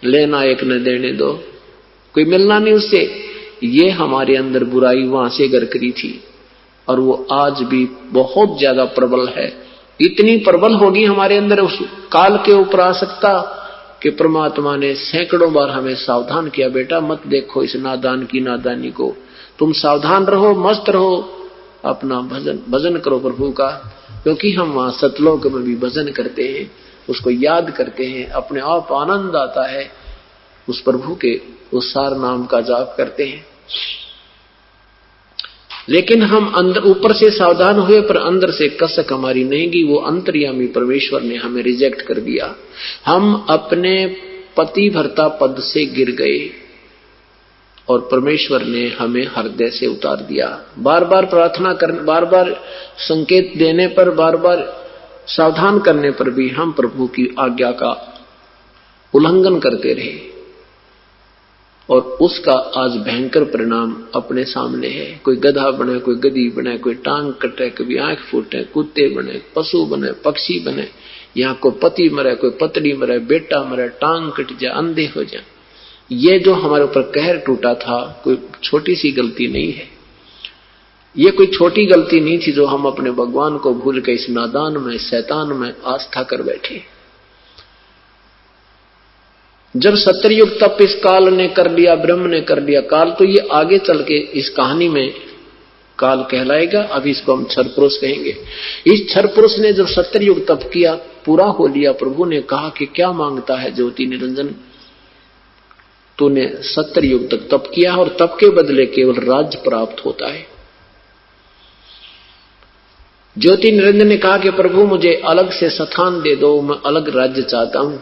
लेना एक न देने दो, कोई मिलना नहीं उससे। ये हमारे अंदर बुराई वहां से घर करी थी और वो आज भी बहुत ज्यादा प्रबल है। इतनी प्रबल होगी हमारे अंदर उस काल के ऊपर आ सकता कि परमात्मा ने सैकड़ों बार हमें सावधान किया, बेटा मत देखो इस नादान की नादानी को, तुम सावधान रहो, मस्त रहो, अपना भजन करो प्रभु का। क्योंकि हम वहां सतलोक में भी भजन करते हैं, उसको याद करते हैं, अपने आप आनंद आता है, उस प्रभु के उस सार नाम का जाप करते हैं। लेकिन हम अंदर ऊपर से सावधान हुए पर अंदर से कसक हमारी नहीं गई। वो अंतर्यामी परमेश्वर ने हमें रिजेक्ट कर दिया। हम अपने पति भर्ता पद से गिर गए और परमेश्वर ने हमें हृदय से उतार दिया। बार बार प्रार्थना करने, बार बार संकेत देने पर, बार बार सावधान करने पर भी हम प्रभु की आज्ञा का उल्लंघन करते रहे और उसका आज भयंकर परिणाम अपने सामने है। कोई गधा बने, कोई गधी बने, कोई टांग कटे, कभी आंख फूटे, कुत्ते बने, पशु बने, पक्षी बने, यहाँ कोई पति मरे, कोई पत्नी मरे, बेटा मरे, टांग कट जाए, अंधे हो जाए। ये जो हमारे ऊपर कहर टूटा था, कोई छोटी सी गलती नहीं है। ये कोई छोटी गलती नहीं थी जो हम अपने भगवान को भूल के इस नादान में, शैतान में आस्था कर बैठे। जब सत्ययुग तप इस काल ने कर लिया, ब्रह्म ने कर लिया, काल तो ये आगे चल के इस कहानी में काल कहलाएगा। अभी इसको हम क्षर पुरुष कहेंगे। इस क्षर पुरुष ने जब सत्ययुग तप किया, पूरा हो लिया, प्रभु ने कहा कि क्या मांगता है ज्योति निरंजन, तूने 70 युग तक तप किया और तप के बदले केवल राज्य प्राप्त होता है। ज्योति निरंजन ने कहा कि प्रभु मुझे अलग से स्थान दे दो, मैं अलग राज्य चाहता हूं,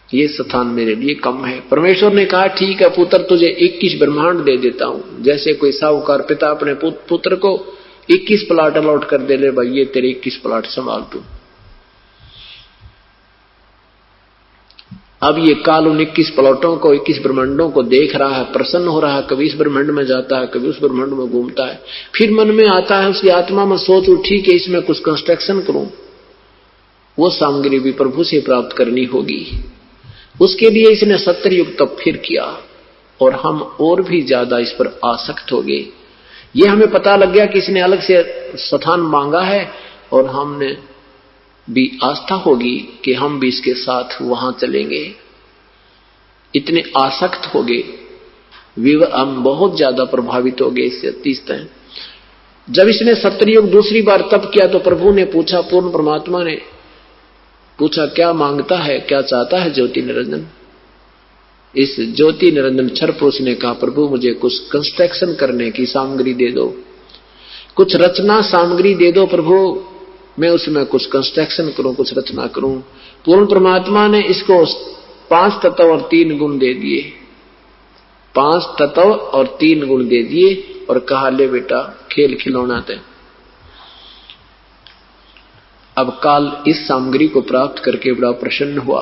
ये स्थान मेरे लिए कम है। परमेश्वर ने कहा ठीक है पुत्र, तुझे 21 ब्रह्मांड दे देता हूं। जैसे कोई साहूकार पिता अपने पुत्र को 21 प्लाट अलॉट कर दे, ले भाई ये तेरे 21 प्लाट संभाल तू। अब ये काल उन 21 प्लॉटों को, 21 ब्रह्मांडों को देख रहा है, प्रसन्न हो रहा है। कभी इस ब्रह्मांड में जाता है, कभी उस ब्रह्मांड में घूमता है। फिर मन में आता है, उसकी आत्मा में सोच उठी कि इसमें कुछ कंस्ट्रक्शन करूं। वो सामग्री भी प्रभु से प्राप्त करनी होगी। उसके लिए इसने 70 युग तप फिर किया और हम और भी ज्यादा इस पर आसक्त हो गए। ये हमें पता लग गया कि इसने अलग से स्थान मांगा है और हमने भी आस्था होगी कि हम भी इसके साथ वहां चलेंगे। इतने आसक्त हो गए, हम बहुत ज्यादा प्रभावित हो गए इससे अतिशय। जब इसने 70 युग दूसरी बार तप किया तो प्रभु ने पूछा, पूर्ण परमात्मा ने पूछा क्या मांगता है, क्या चाहता है ज्योति निरंजन। इस ज्योति निरंजन क्षर पुरुष ने कहा प्रभु मुझे कुछ कंस्ट्रक्शन करने की सामग्री दे दो, कुछ रचना सामग्री दे दो प्रभु, मैं उसमें कुछ कंस्ट्रक्शन करूं, कुछ रचना करूं। पूर्ण परमात्मा ने इसको 5 तत्व और 3 गुण दे दिए, 5 तत्व और 3 गुण दे दिए और कहा ले बेटा खेल खिलौना दे। अब काल इस सामग्री को प्राप्त करके बड़ा प्रसन्न हुआ।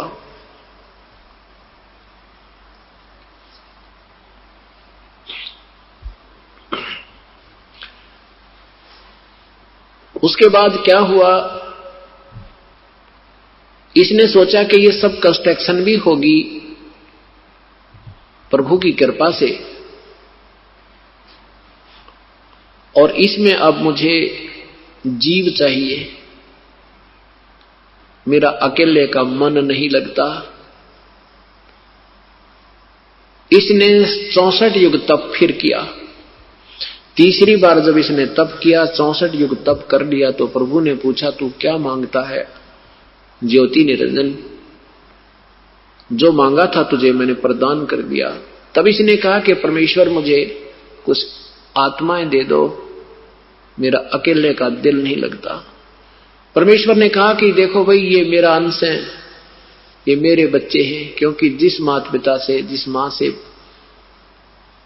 उसके बाद क्या हुआ, इसने सोचा कि ये सब कंस्ट्रक्शन भी होगी प्रभु की कृपा से और इसमें अब मुझे जीव चाहिए, मेरा अकेले का मन नहीं लगता। इसने 64 युग तप फिर किया। तीसरी बार जब इसने तप किया, 64 युग तप कर लिया तो प्रभु ने पूछा तू क्या मांगता है ज्योति निरंजन, जो मांगा था तुझे मैंने प्रदान कर दिया। तब इसने कहा कि परमेश्वर मुझे कुछ आत्माएं दे दो, मेरा अकेले का दिल नहीं लगता। परमेश्वर ने कहा कि देखो भाई ये मेरा अंश है, ये मेरे बच्चे हैं, क्योंकि जिस माता पिता से, जिस मां से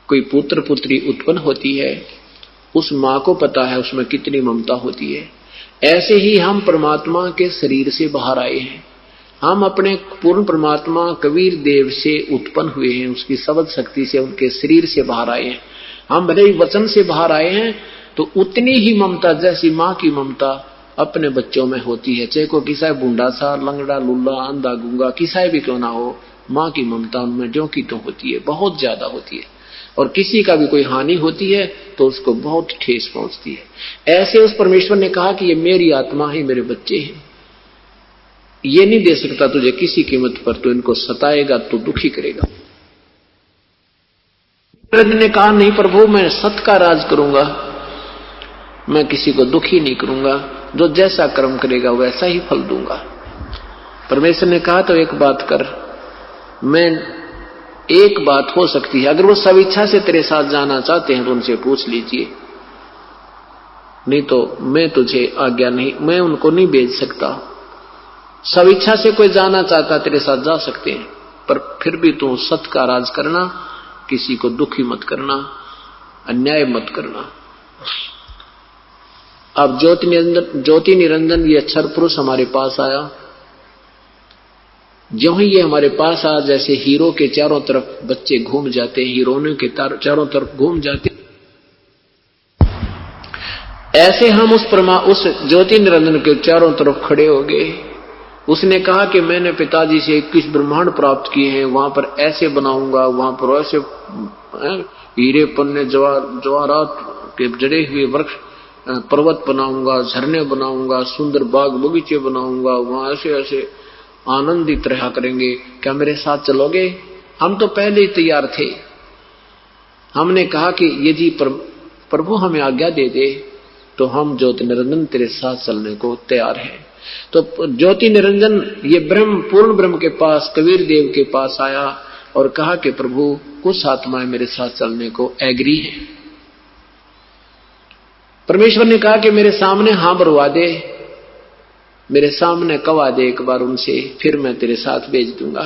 कोई पुत्र पुत्री उत्पन्न होती है उस मां को पता है उसमें कितनी ममता होती है। ऐसे ही हम परमात्मा के शरीर से बाहर आए हैं, हम अपने पूर्ण परमात्मा कबीर देव से उत्पन्न हुए हैं, उसकी शब्द शक्ति से उनके शरीर से बाहर आए हैं। हम भले ही वचन से बाहर आए हैं तो उतनी ही ममता जैसी मां की ममता अपने बच्चों में होती है, चाहे को किसा बूढ़ा सा, लंगड़ा, लुल्ला, अंधा, गूंगा, किसा भी क्यों ना हो, माँ की ममता उनमें ज्यों की त्यों होती है, बहुत ज्यादा होती है। और किसी का भी कोई हानि होती है तो उसको बहुत ठेस पहुंचती है। ऐसे उस परमेश्वर ने कहा कि ये मेरी आत्मा है, मेरे बच्चे हैं, ये नहीं दे सकता तुझे किसी कीमत पर, तो इनको सताएगा तो दुखी करेगा। ने कहा नहीं प्रभु, मैं सत का राज करूंगा, मैं किसी को दुखी नहीं करूंगा, जो जैसा कर्म करेगा वैसा ही फल दूंगा। परमेश्वर ने कहा तो एक बात कर, मैं एक बात हो सकती है, अगर वो सब इच्छा से तेरे साथ जाना चाहते हैं तो उनसे पूछ लीजिए, नहीं तो मैं तुझे आज्ञा नहीं, मैं उनको नहीं भेज सकता। सब इच्छा से कोई जाना चाहता तेरे साथ जा सकते हैं, पर फिर भी तू सत का राज करना, किसी को दुखी मत करना, अन्याय मत करना। अब ज्योति निरंजन ये अक्षर पुरुष हमारे पास आया। ज्यों ही ये हमारे पास आया, जैसे हीरो के चारों तरफ बच्चे घूम जाते हैं, हीरोइनों के चारों तरफ घूम जाते, ऐसे हम उस ज्योति निरंजन के चारों तरफ खड़े हो गए। उसने कहा कि मैंने पिताजी से 21 ब्रह्मांड प्राप्त किए हैं, वहां पर ऐसे बनाऊंगा, वहां पर ऐसे हीरे पन्ने जवाहरात के जड़े हुए वृक्ष पर्वत बनाऊंगा, झरने बनाऊंगा, सुंदर बाग बगीचे बनाऊंगा, वहां ऐसे ऐसे आनंदित रहा करेंगे, क्या मेरे साथ चलोगे? हम तो पहले ही तैयार थे। हमने कहा कि यदि प्रभु हमें आज्ञा दे दे तो हम ज्योति निरंजन तेरे साथ चलने को तैयार हैं। तो ज्योति निरंजन ये ब्रह्म, पूर्ण ब्रह्म के पास, कबीर देव के पास आया और कहा कि प्रभु कुछ आत्माएं मेरे साथ चलने को एग्री हैं। परमेश्वर ने कहा कि मेरे सामने हाँ बरवा दे, मेरे सामने कवा दे एक बार उनसे, फिर मैं तेरे साथ भेज दूंगा।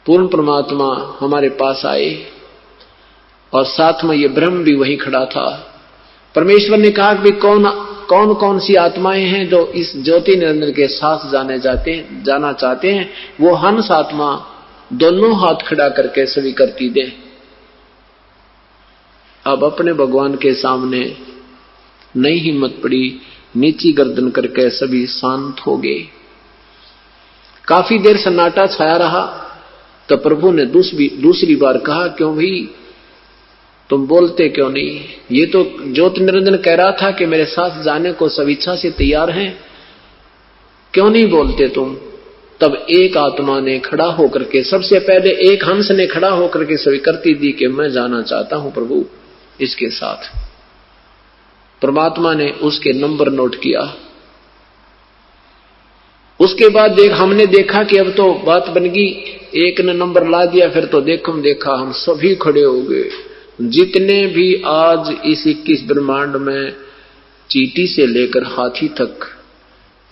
पूर्ण परमात्मा हमारे पास आए और साथ में ये ब्रह्म भी वहीं खड़ा था। परमेश्वर ने कहा कि कौन कौन सी आत्माएं हैं जो इस ज्योति निरंजन के साथ जाना चाहते हैं, वो हंस आत्मा दोनों हाथ खड़ा करके स्वीकृति दे। अब अपने भगवान के सामने नई हिम्मत पड़ी, नीची गर्दन करके सभी शांत हो गए। काफी देर सन्नाटा छाया रहा, तो प्रभु ने दूसरी बार कहा, क्यों भाई तुम बोलते क्यों नहीं? ये तो ज्योति निरंजन कह रहा था कि मेरे साथ जाने को सब इच्छा से तैयार हैं, क्यों नहीं बोलते तुम? तब एक आत्मा ने खड़ा होकर के, सबसे पहले एक हंस ने खड़ा होकर के स्वीकृति दी कि मैं जाना चाहता हूं प्रभु इसके साथ। परमात्मा ने उसके नंबर नोट किया। उसके बाद हमने देखा कि अब तो बात बन गई, एक ने नंबर ला दिया, फिर तो देखा हम सभी खड़े हो गए। जितने भी आज इस 21 ब्रह्मांड में चींटी से लेकर हाथी तक,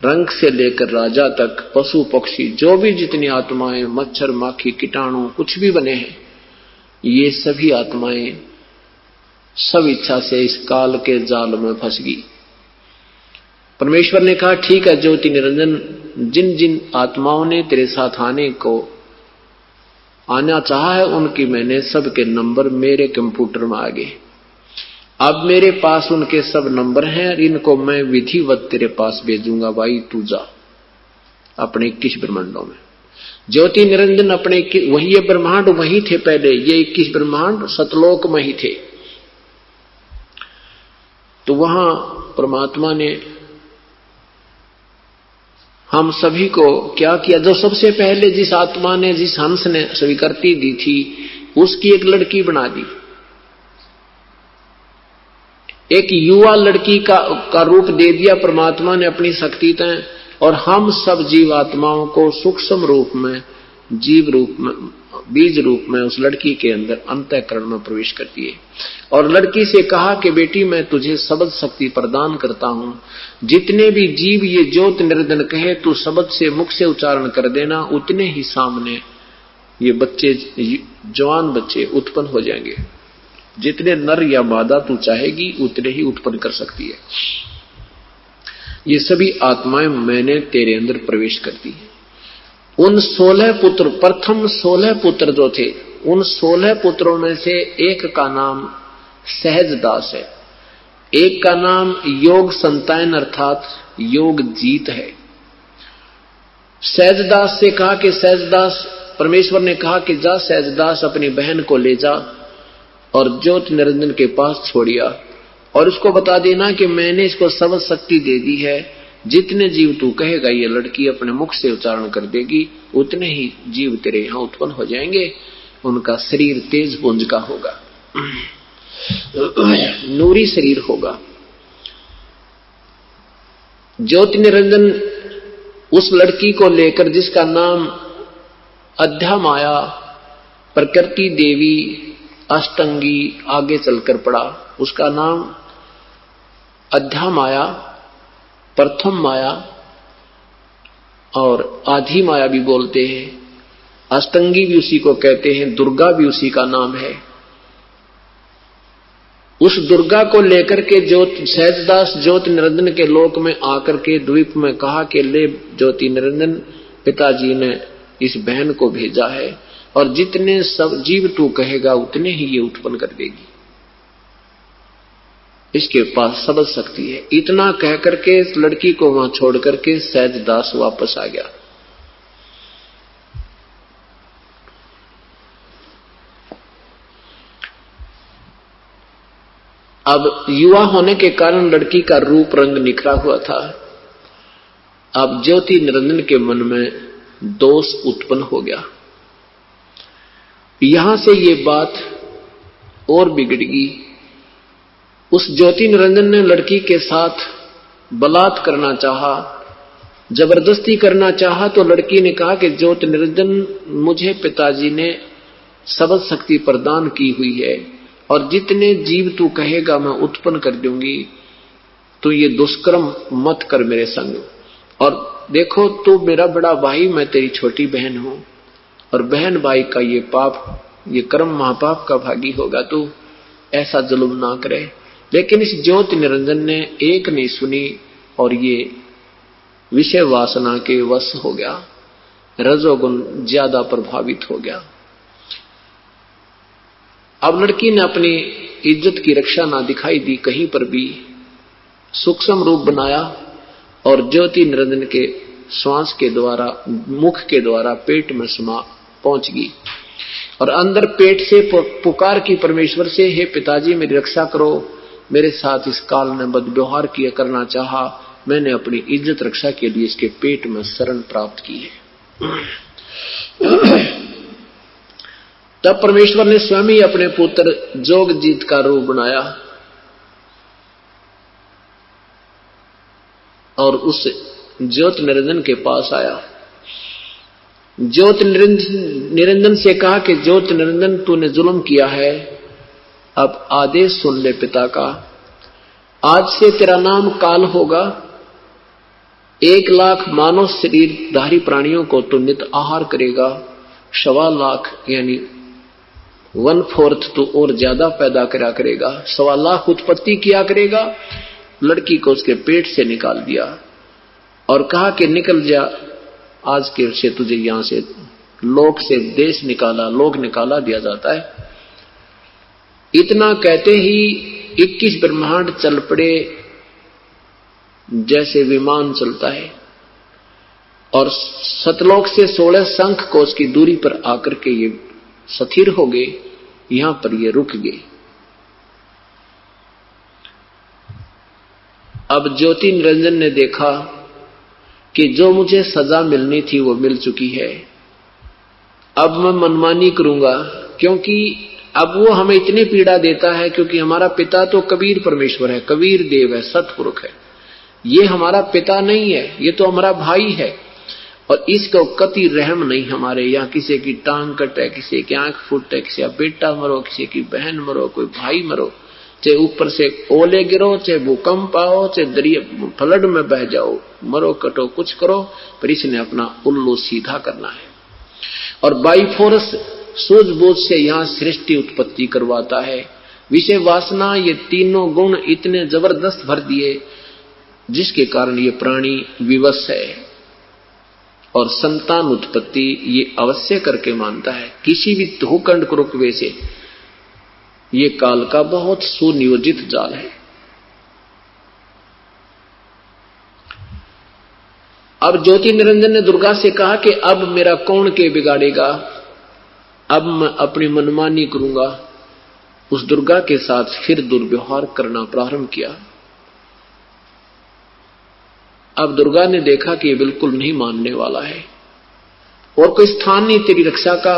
रंग से लेकर राजा तक, पशु पक्षी, जो भी जितनी आत्माएं, मच्छर माखी कीटाणु कुछ भी बने हैं, ये सभी आत्माएं सब इच्छा से इस काल के जाल में फंस गई। परमेश्वर ने कहा ठीक है ज्योति निरंजन, जिन जिन आत्माओं ने तेरे साथ आना चाहा है उनकी मैंने सबके नंबर मेरे कंप्यूटर में आ गए। अब मेरे पास उनके सब नंबर हैं, इनको मैं विधिवत तेरे पास भेजूंगा। भाई तू जा अपने 21 ब्रह्मांडों में। ज्योति निरंजन अपने वही ये ब्रह्मांड वही थे पहले, ये 21 ब्रह्मांड सतलोक में ही थे। तो वहां परमात्मा ने हम सभी को क्या किया, जो सबसे पहले जिस आत्मा ने, जिस हंस ने स्वीकृति दी थी, उसकी एक लड़की बना दी, एक युवा लड़की का रूप दे दिया परमात्मा ने अपनी शक्ति तय, और हम सब जीव आत्माओं को सूक्ष्म रूप में, जीव रूप में, बीज रूप में उस लड़की के अंदर अंतःकरण में प्रवेश करती है। और लड़की से कहा कि बेटी मैं तुझे शब्द शक्ति प्रदान करता हूं, जितने भी जीव ये ज्योत निरंजन कहे तू शब्द से मुख से उच्चारण कर देना, उतने ही सामने ये बच्चे, जवान बच्चे उत्पन्न हो जाएंगे। जितने नर या मादा तू चाहेगी उतने ही उत्पन्न कर सकती है। ये सभी आत्माएं मैंने तेरे अंदर प्रवेश कर दी है। उन 16 पुत्र, प्रथम 16 पुत्र जो थे, उन 16 पुत्रों में से एक का नाम सहजदास है, एक का नाम योग संतान अर्थात योग जीत है। सहजदास से कहा कि सहजदास परमेश्वर ने कहा कि जा सहजदास अपनी बहन को ले जा और ज्योति निरंजन के पास छोड़िया और उसको बता देना कि मैंने इसको सब शक्ति दे दी है, जितने जीव तू कहेगा ये लड़की अपने मुख से उच्चारण कर देगी, उतने ही जीव तेरे यहां उत्पन्न हो जाएंगे। उनका शरीर तेज पुंज का होगा, नूरी शरीर होगा। ज्योति निरंजन उस लड़की को लेकर, जिसका नाम अध्या माया, प्रकृति देवी, अष्टंगी आगे चलकर पड़ा, उसका नाम अध्या माया, प्रथम माया और आधी माया भी बोलते हैं, अष्टंगी भी उसी को कहते हैं, दुर्गा भी उसी का नाम है। उस दुर्गा को लेकर के सहजदास ज्योति निरंजन के लोक में आकर के द्वीप में कहा कि ले ज्योति निरंजन, पिताजी ने इस बहन को भेजा है और जितने सब जीव तू कहेगा उतने ही ये उत्पन्न कर देगी, इसके पास सब शक्ति है। इतना कह करके इस लड़की को वहां छोड़ करके सहजदास वापस आ गया। अब युवा होने के कारण लड़की का रूप रंग निखरा हुआ था। अब ज्योति निरंजन के मन में दोष उत्पन्न हो गया। यहां से ये बात और बिगड़ गई। उस ज्योति निरंजन ने लड़की के साथ बलात् करना चाहा, जबरदस्ती करना चाहा, तो लड़की ने कहा कि ज्योति निरंजन, मुझे पिताजी ने सबद शक्ति प्रदान की हुई है और जितने जीव तू कहेगा मैं उत्पन्न कर दूंगी, तो ये दुष्कर्म मत कर मेरे संग। और देखो, तू मेरा बड़ा भाई, मैं तेरी छोटी बहन हूं और बहन भाई का ये पाप, ये कर्म महापाप का भागी होगा, तू ऐसा जुल्म ना करे। लेकिन इस ज्योति निरंजन ने एक नहीं सुनी और ये विषय वासना के वश हो गया, रजोगुण ज्यादा प्रभावित हो गया। अब लड़की ने अपनी इज्जत की रक्षा ना दिखाई दी, कहीं पर भी सूक्ष्म रूप बनाया और ज्योति निरंजन के श्वास के द्वारा, मुख के द्वारा पेट में समा पहुंच गई और अंदर पेट से पुकार की परमेश्वर से, हे पिताजी मेरी रक्षा करो, मेरे साथ इस काल ने बदव्यवहार किया करना चाहा, मैंने अपनी इज्जत रक्षा के लिए इसके पेट में शरण प्राप्त की है। तब परमेश्वर ने स्वयं ही अपने पुत्र जोगजीत का रूप बनाया और उस ज्योति निरंजन के पास आया। ज्योति निरंजन से कहा कि ज्योति निरंजन, तूने जुल्म किया है, अब आदेश सुन ले पिता का। आज से तेरा नाम काल होगा। 1,00,000 मानव शरीरधारी प्राणियों को तू नित आहार करेगा। 1.25 लाख यानी 1/4 तो और ज्यादा पैदा करा करेगा। 1.25 लाख उत्पत्ति किया करेगा। लड़की को उसके पेट से निकाल दिया और कहा कि निकल जा, आज के से तुझे यहां से लोक से देश निकाला, लोक निकाला दिया जाता है। इतना कहते ही 21 ब्रह्मांड चल पड़े जैसे विमान चलता है और सतलोक से 16 शंख कोश की दूरी पर आकर के ये स्थिर हो गए, यहां पर ये रुक गए। अब ज्योति निरंजन ने देखा कि जो मुझे सजा मिलनी थी वो मिल चुकी है, अब मैं मनमानी करूंगा, क्योंकि अब वो हमें इतनी पीड़ा देता है, क्योंकि हमारा पिता तो कबीर परमेश्वर है, कबीर देव है, सतपुरुष है। ये हमारा पिता नहीं है, ये तो हमारा भाई है और इसको कति रहम नहीं हमारे। यहाँ किसी की टांग कटे, किसी की आंख फूटे, किसी का बेटा मरो, किसी की बहन मरो, कोई भाई मरो, चाहे ऊपर से ओले गिरो, चाहे भूकंप आओ, चाहे दरिया फ्लड में बह जाओ, मरो कटो कुछ करो, पर इसने अपना उल्लू सीधा करना है और बाई फोर्स सूझबूझ से यहाँ सृष्टि उत्पत्ति करवाता है। विषय वासना, ये तीनों गुण इतने जबरदस्त भर दिए जिसके कारण ये प्राणी विवश है और संतान उत्पत्ति ये अवश्य करके मानता है। किसी भी भूखंड कुरुकवे से ये काल का बहुत सुनियोजित जाल है। अब ज्योति निरंजन ने दुर्गा से कहा कि अब मेरा कौन के बिगाड़ेगा, अब मैं अपनी मनमानी करूंगा। उस दुर्गा के साथ फिर दुर्व्यवहार करना प्रारंभ किया। अब दुर्गा ने देखा कि ये बिल्कुल नहीं मानने वाला है और कोई स्थान नहीं तेरी रक्षा का,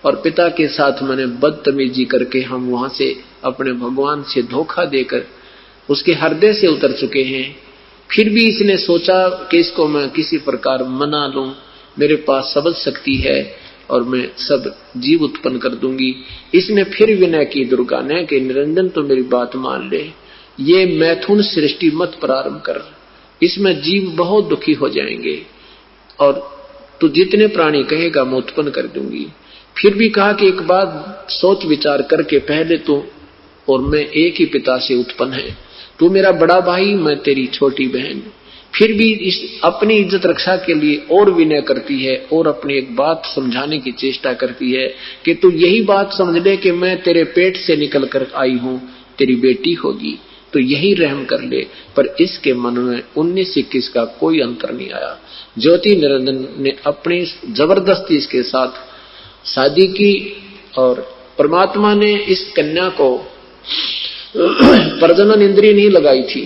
और पिता के साथ मैंने बदतमीजी करके हम वहां से अपने भगवान से धोखा देकर उसके हृदय से उतर चुके हैं। फिर भी इसने सोचा कि इसको मैं किसी प्रकार मना लूं, मेरे पास सबद शक्ति है और मैं सब जीव उत्पन्न कर दूंगी। इसने फिर विनय की दुर्गा ने कि निरंजन तो मेरी बात मान ले, ये मैथुन सृष्टि मत प्रारंभ कर, इसमें जीव बहुत दुखी हो जाएंगे और तू जितने प्राणी कहेगा मैं उत्पन्न कर दूंगी। फिर भी कहा कि एक बात सोच विचार करके, पहले तू और मैं एक ही पिता से उत्पन्न है, तू मेरा बड़ा भाई, मैं तेरी छोटी बहन। फिर भी इस अपनी इज्जत रक्षा के लिए और विनय करती है और अपनी एक बात समझाने की चेष्टा करती है कि तू यही बात समझ ले कि मैं तेरे पेट से निकल कर आई हूं, तेरी बेटी होगी, तो यही रहम कर ले। पर इसके मन में 19-21 का कोई अंतर नहीं आया। ज्योति निरंजन ने अपनी जबरदस्ती इसके साथ शादी की और परमात्मा ने इस कन्या को प्रजनन इंद्रिय नहीं लगाई थी,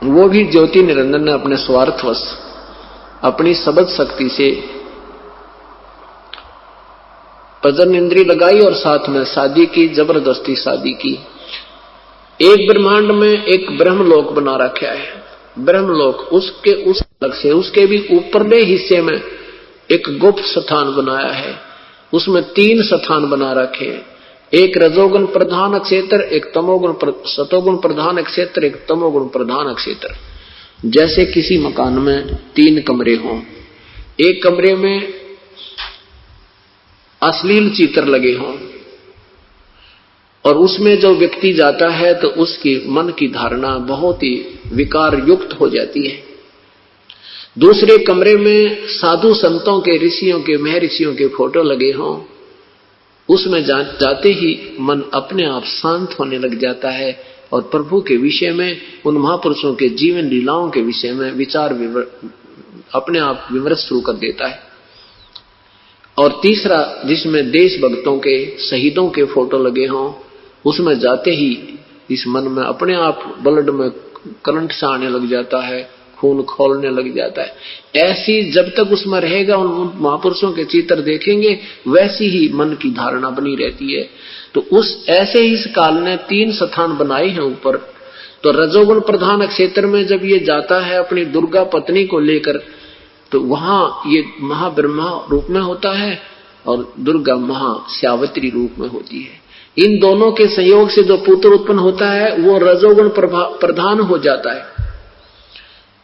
वो भी ज्योति निरंजन ने अपने स्वार्थवश अपनी सबद शक्ति से प्रजनन इंद्रिय लगाई और साथ में शादी की, जबरदस्ती शादी की। एक ब्रह्मांड में एक ब्रह्मलोक बना रखा है। ब्रह्मलोक उसके उस अलग से उसके भी ऊपरले हिस्से में एक गुप्त स्थान बनाया है, उसमें 3 स्थान बना रखे हैं, एक रजोगुण प्रधान क्षेत्र, एक सतोगुण प्रधान क्षेत्र, एक तमोगुण प्रधान क्षेत्र। जैसे किसी मकान में 3 कमरे हों, एक कमरे में अश्लील चित्र लगे हों और उसमें जो व्यक्ति जाता है तो उसकी मन की धारणा बहुत ही विकार युक्त हो जाती है। दूसरे कमरे में साधु संतों के, ऋषियों के, महर्षियों के फोटो लगे हों, उसमें जाते ही मन अपने आप शांत होने लग जाता है और प्रभु के विषय में, उन महापुरुषों के जीवन लीलाओं के विषय में विचार अपने आप विमर्श शुरू कर देता है। और तीसरा जिसमें देशभक्तों के, शहीदों के फोटो लगे हों, उसमें जाते ही इस मन में अपने आप ब्लड में करंट सा आने लग जाता है, खून खोलने लग जाता है। ऐसी जब तक उसमें रहेगा, उन महापुरुषों के चित्र देखेंगे, वैसी ही मन की धारणा बनी रहती है। तो उस ऐसे ही इस काल ने 3 स्थान बनाए हैं ऊपर। तो रजोगुण प्रधान क्षेत्र में जब ये जाता है अपनी दुर्गा पत्नी को लेकर, तो वहां ये महाब्रह्मा रूप में होता है और दुर्गा महाश्यावत्री रूप में होती है। इन दोनों के संयोग से जो पुत्र उत्पन्न होता है वो रजोगुण प्रधान हो जाता है।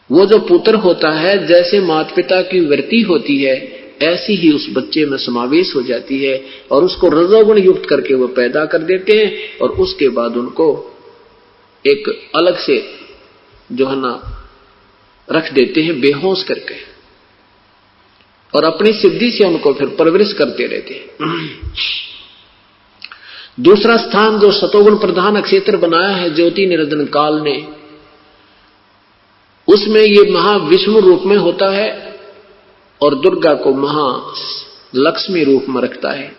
वो जो पुत्र होता है, जैसे माता पिता की वृत्ति होती है, ऐसी ही उस बच्चे में समावेश हो जाती है और उसको रजोगुण युक्त करके वो पैदा कर देते हैं और उसके बाद उनको एक अलग से जो है ना रख देते हैं बेहोश करके, और अपनी सिद्धि से उनको फिर परवरिश करते रहते हैं। दूसरा स्थान जो सतोगुण प्रधान क्षेत्र बनाया है ज्योति निरंजन काल ने, उसमें ये महाविष्णु रूप में होता है और दुर्गा को महालक्ष्मी रूप में रखता है।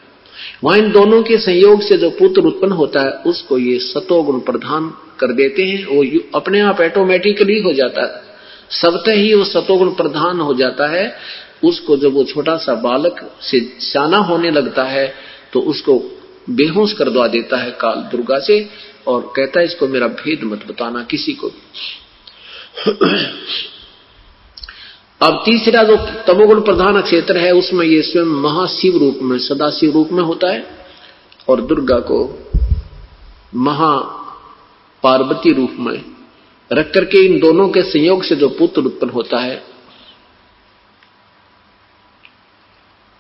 वहां इन दोनों के संयोग से जो पुत्र उत्पन्न होता है उसको ये सतोगुण प्रधान कर देते हैं। वो अपने आप ऑटोमेटिकली हो जाता है, सबसे ही वो सतोगुण प्रधान हो जाता है। उसको जब वो छोटा सा बालक से सियाना होने लगता है तो उसको बेहोश कर दवा देता है काल दुर्गा से और कहता है इसको मेरा भेद मत बताना किसी को। अब तीसरा जो तमोगुण प्रधान क्षेत्र है उसमें ये स्वयं महाशिव रूप में, सदाशिव रूप में होता है और दुर्गा को महा पार्वती रूप में रख करके इन दोनों के संयोग से जो पुत्र उत्पन्न होता है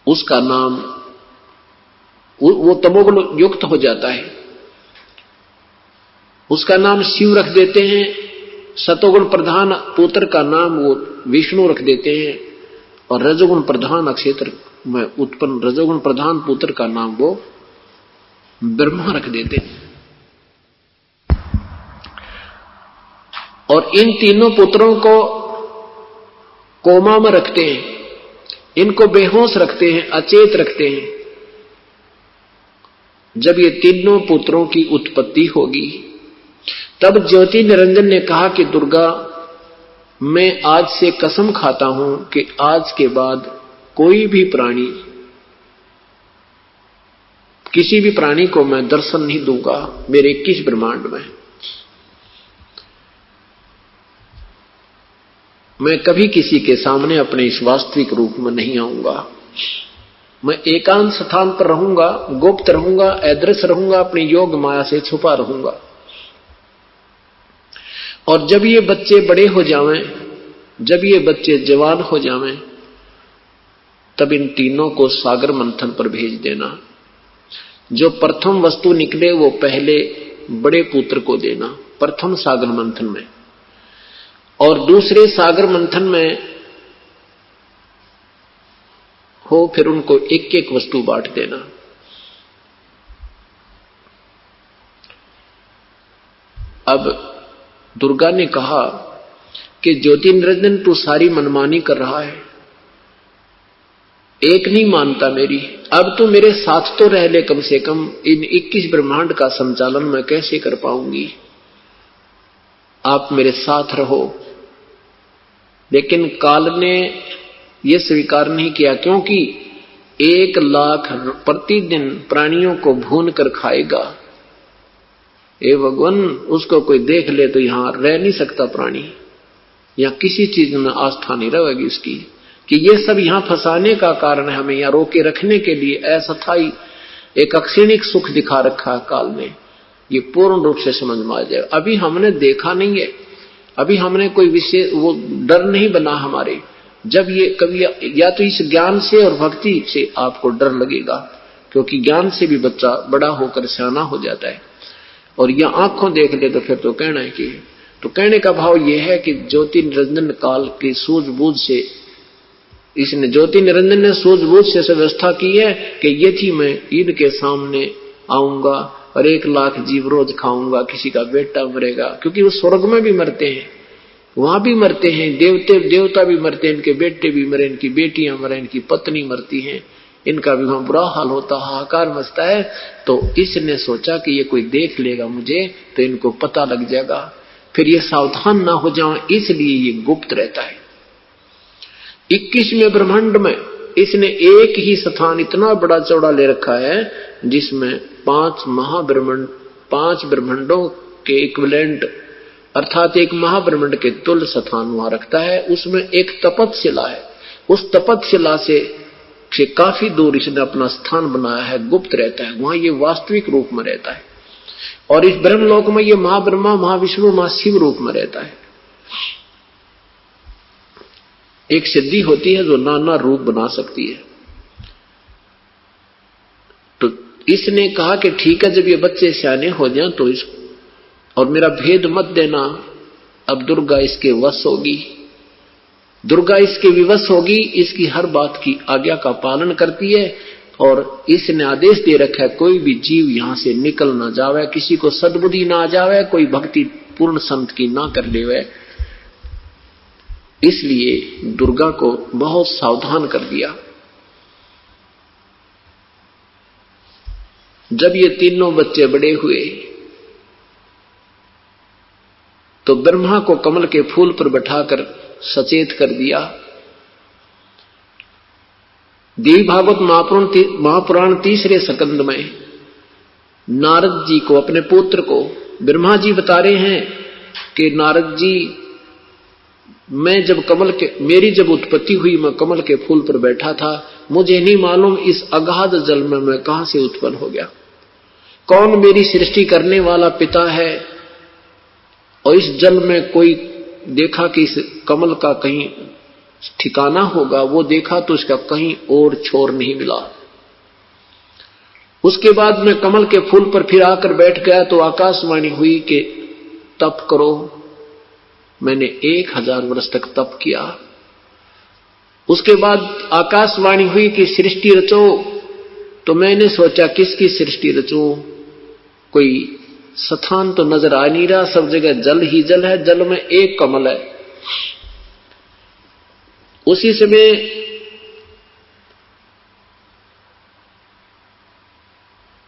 उसका नाम, वो तमोगुण युक्त हो जाता है, उसका नाम शिव रख देते हैं। सतोगुण प्रधान पुत्र का नाम वो विष्णु रख देते हैं और रजोगुण प्रधान क्षेत्र में उत्पन्न रजोगुण प्रधान पुत्र का नाम वो ब्रह्मा रख देते हैं। और इन तीनों पुत्रों को कोमा में रखते हैं, इनको बेहोश रखते हैं, अचेत रखते हैं। जब ये तीनों पुत्रों की उत्पत्ति होगी तब ज्योति निरंजन ने कहा कि दुर्गा, मैं आज से कसम खाता हूं कि आज के बाद कोई भी प्राणी, किसी भी प्राणी को मैं दर्शन नहीं दूंगा मेरे 21 ब्रह्मांड में। मैं कभी किसी के सामने अपने इस वास्तविक रूप में नहीं आऊंगा। मैं एकांत स्थान पर रहूंगा, गुप्त रहूंगा, अदृश्य रहूंगा, अपनी योग माया से छुपा रहूंगा। और जब ये बच्चे बड़े हो जावें, जब ये बच्चे जवान हो जावें, तब इन तीनों को सागर मंथन पर भेज देना। जो प्रथम वस्तु निकले वो पहले बड़े पुत्र को देना, प्रथम सागर मंथन में, और दूसरे सागर मंथन में हो फिर उनको एक एक वस्तु बांट देना। अब दुर्गा ने कहा कि ज्योति निरंजन तू सारी मनमानी कर रहा है, एक नहीं मानता मेरी, अब तू मेरे साथ तो रह ले, कम से कम इन 21 ब्रह्मांड का संचालन मैं कैसे कर पाऊंगी, आप मेरे साथ रहो। लेकिन काल ने यह स्वीकार नहीं किया, क्योंकि 1 लाख प्रतिदिन प्राणियों को भून कर खाएगा। ए भगवान, उसको कोई देख ले तो यहां रह नहीं सकता प्राणी, या किसी चीज में आस्था नहीं रहेगी उसकी, कि ये सब यहां फंसाने का कारण है, हमें यहां रोके रखने के लिए अस्थायी एक अक्षणिक सुख दिखा रखा है काल ने। ये पूर्ण रूप से समझ में आ जाए। अभी हमने देखा नहीं है, अभी हमने कोई विशेष वो डर नहीं बना हमारे। जब ये कभी या तो इस ज्ञान से और भक्ति से आपको डर लगेगा, क्योंकि ज्ञान से भी बच्चा बड़ा होकर सियाना हो जाता है, और यह आंखों देख ले तो फिर तो कहना है कि, तो कहने का भाव यह है कि ज्योति निरंजन काल की सूझबूझ से, इसने ज्योति निरंजन ने सूझबूझ से व्यवस्था की है कि ये थी मैं इनके सामने आऊंगा और 1 लाख जीव रोज खाऊंगा, किसी का बेटा मरेगा, क्योंकि वो स्वर्ग में भी मरते हैं, वहां भी मरते हैं, देवता भी मरते हैं, इनके बेटे भी मरे, इनकी बेटियां मरे, इनकी पत्नी मरती हैं, इनका भी वहां बुरा हाल होता, हाहाकार मचता है। तो इसने सोचा कि ये कोई देख लेगा मुझे तो इनको पता लग जाएगा, फिर ये सावधान ना हो जाऊं, इसलिए ये गुप्त रहता है। 21वें ब्रह्मांड में इसने एक ही स्थान इतना बड़ा चौड़ा ले रखा है जिसमें 5 महाब्रह्मांड, 5 ब्रह्मांडों के इक्विवेलेंट, अर्थात एक महाब्रह्मांड के तुल्य स्थान वहां रखता है। उसमें एक तपतशिला है, उस तपतशिला से काफी दूर इसने अपना स्थान बनाया है, गुप्त रहता है, वहां ये वास्तविक रूप में रहता है। और इस ब्रह्मलोक में ये महाब्रह्मा, महाविष्णु, महाशिव रूप में रहता है। एक सिद्धि होती है जो नाना रूप बना सकती है। तो इसने कहा कि ठीक है, जब ये बच्चे सियाने हो जाएं तो इस, और मेरा भेद मत देना। अब दुर्गा इसके वश होगी, दुर्गा इसके विवश होगी, इसकी हर बात की आज्ञा का पालन करती है। और इसने आदेश दे रखा है कोई भी जीव यहां से निकल ना जावे, किसी को सद्बुद्धि ना आ जावे, कोई भक्ति पूर्ण संत की ना कर लेवे। इसलिए दुर्गा को बहुत सावधान कर दिया। जब ये तीनों बच्चे बड़े हुए तो ब्रह्मा को कमल के फूल पर बैठाकर सचेत कर दिया। देवी भागवत महापुराण 3रे स्कंद में नारद जी को, अपने पुत्र को, ब्रह्मा जी बता रहे हैं कि नारद जी, मैं जब मेरी जब उत्पत्ति हुई, मैं कमल के फूल पर बैठा था, मुझे नहीं मालूम इस अगाध जल में मैं कहां से उत्पन्न हो गया, कौन मेरी सृष्टि करने वाला पिता है। और इस जल में कोई देखा कि इस कमल का कहीं ठिकाना होगा, वो देखा तो इसका कहीं और छोर नहीं मिला। उसके बाद मैं कमल के फूल पर फिर आकर बैठ गया तो आकाशवाणी हुई कि तप करो। मैंने 1000 वर्ष तक तप किया। उसके बाद आकाशवाणी हुई कि सृष्टि रचो, तो मैंने सोचा किसकी सृष्टि रचूं, कोई स्थान तो नजर आ नहीं रहा, सब जगह जल ही जल है, जल में एक कमल है। उसी समय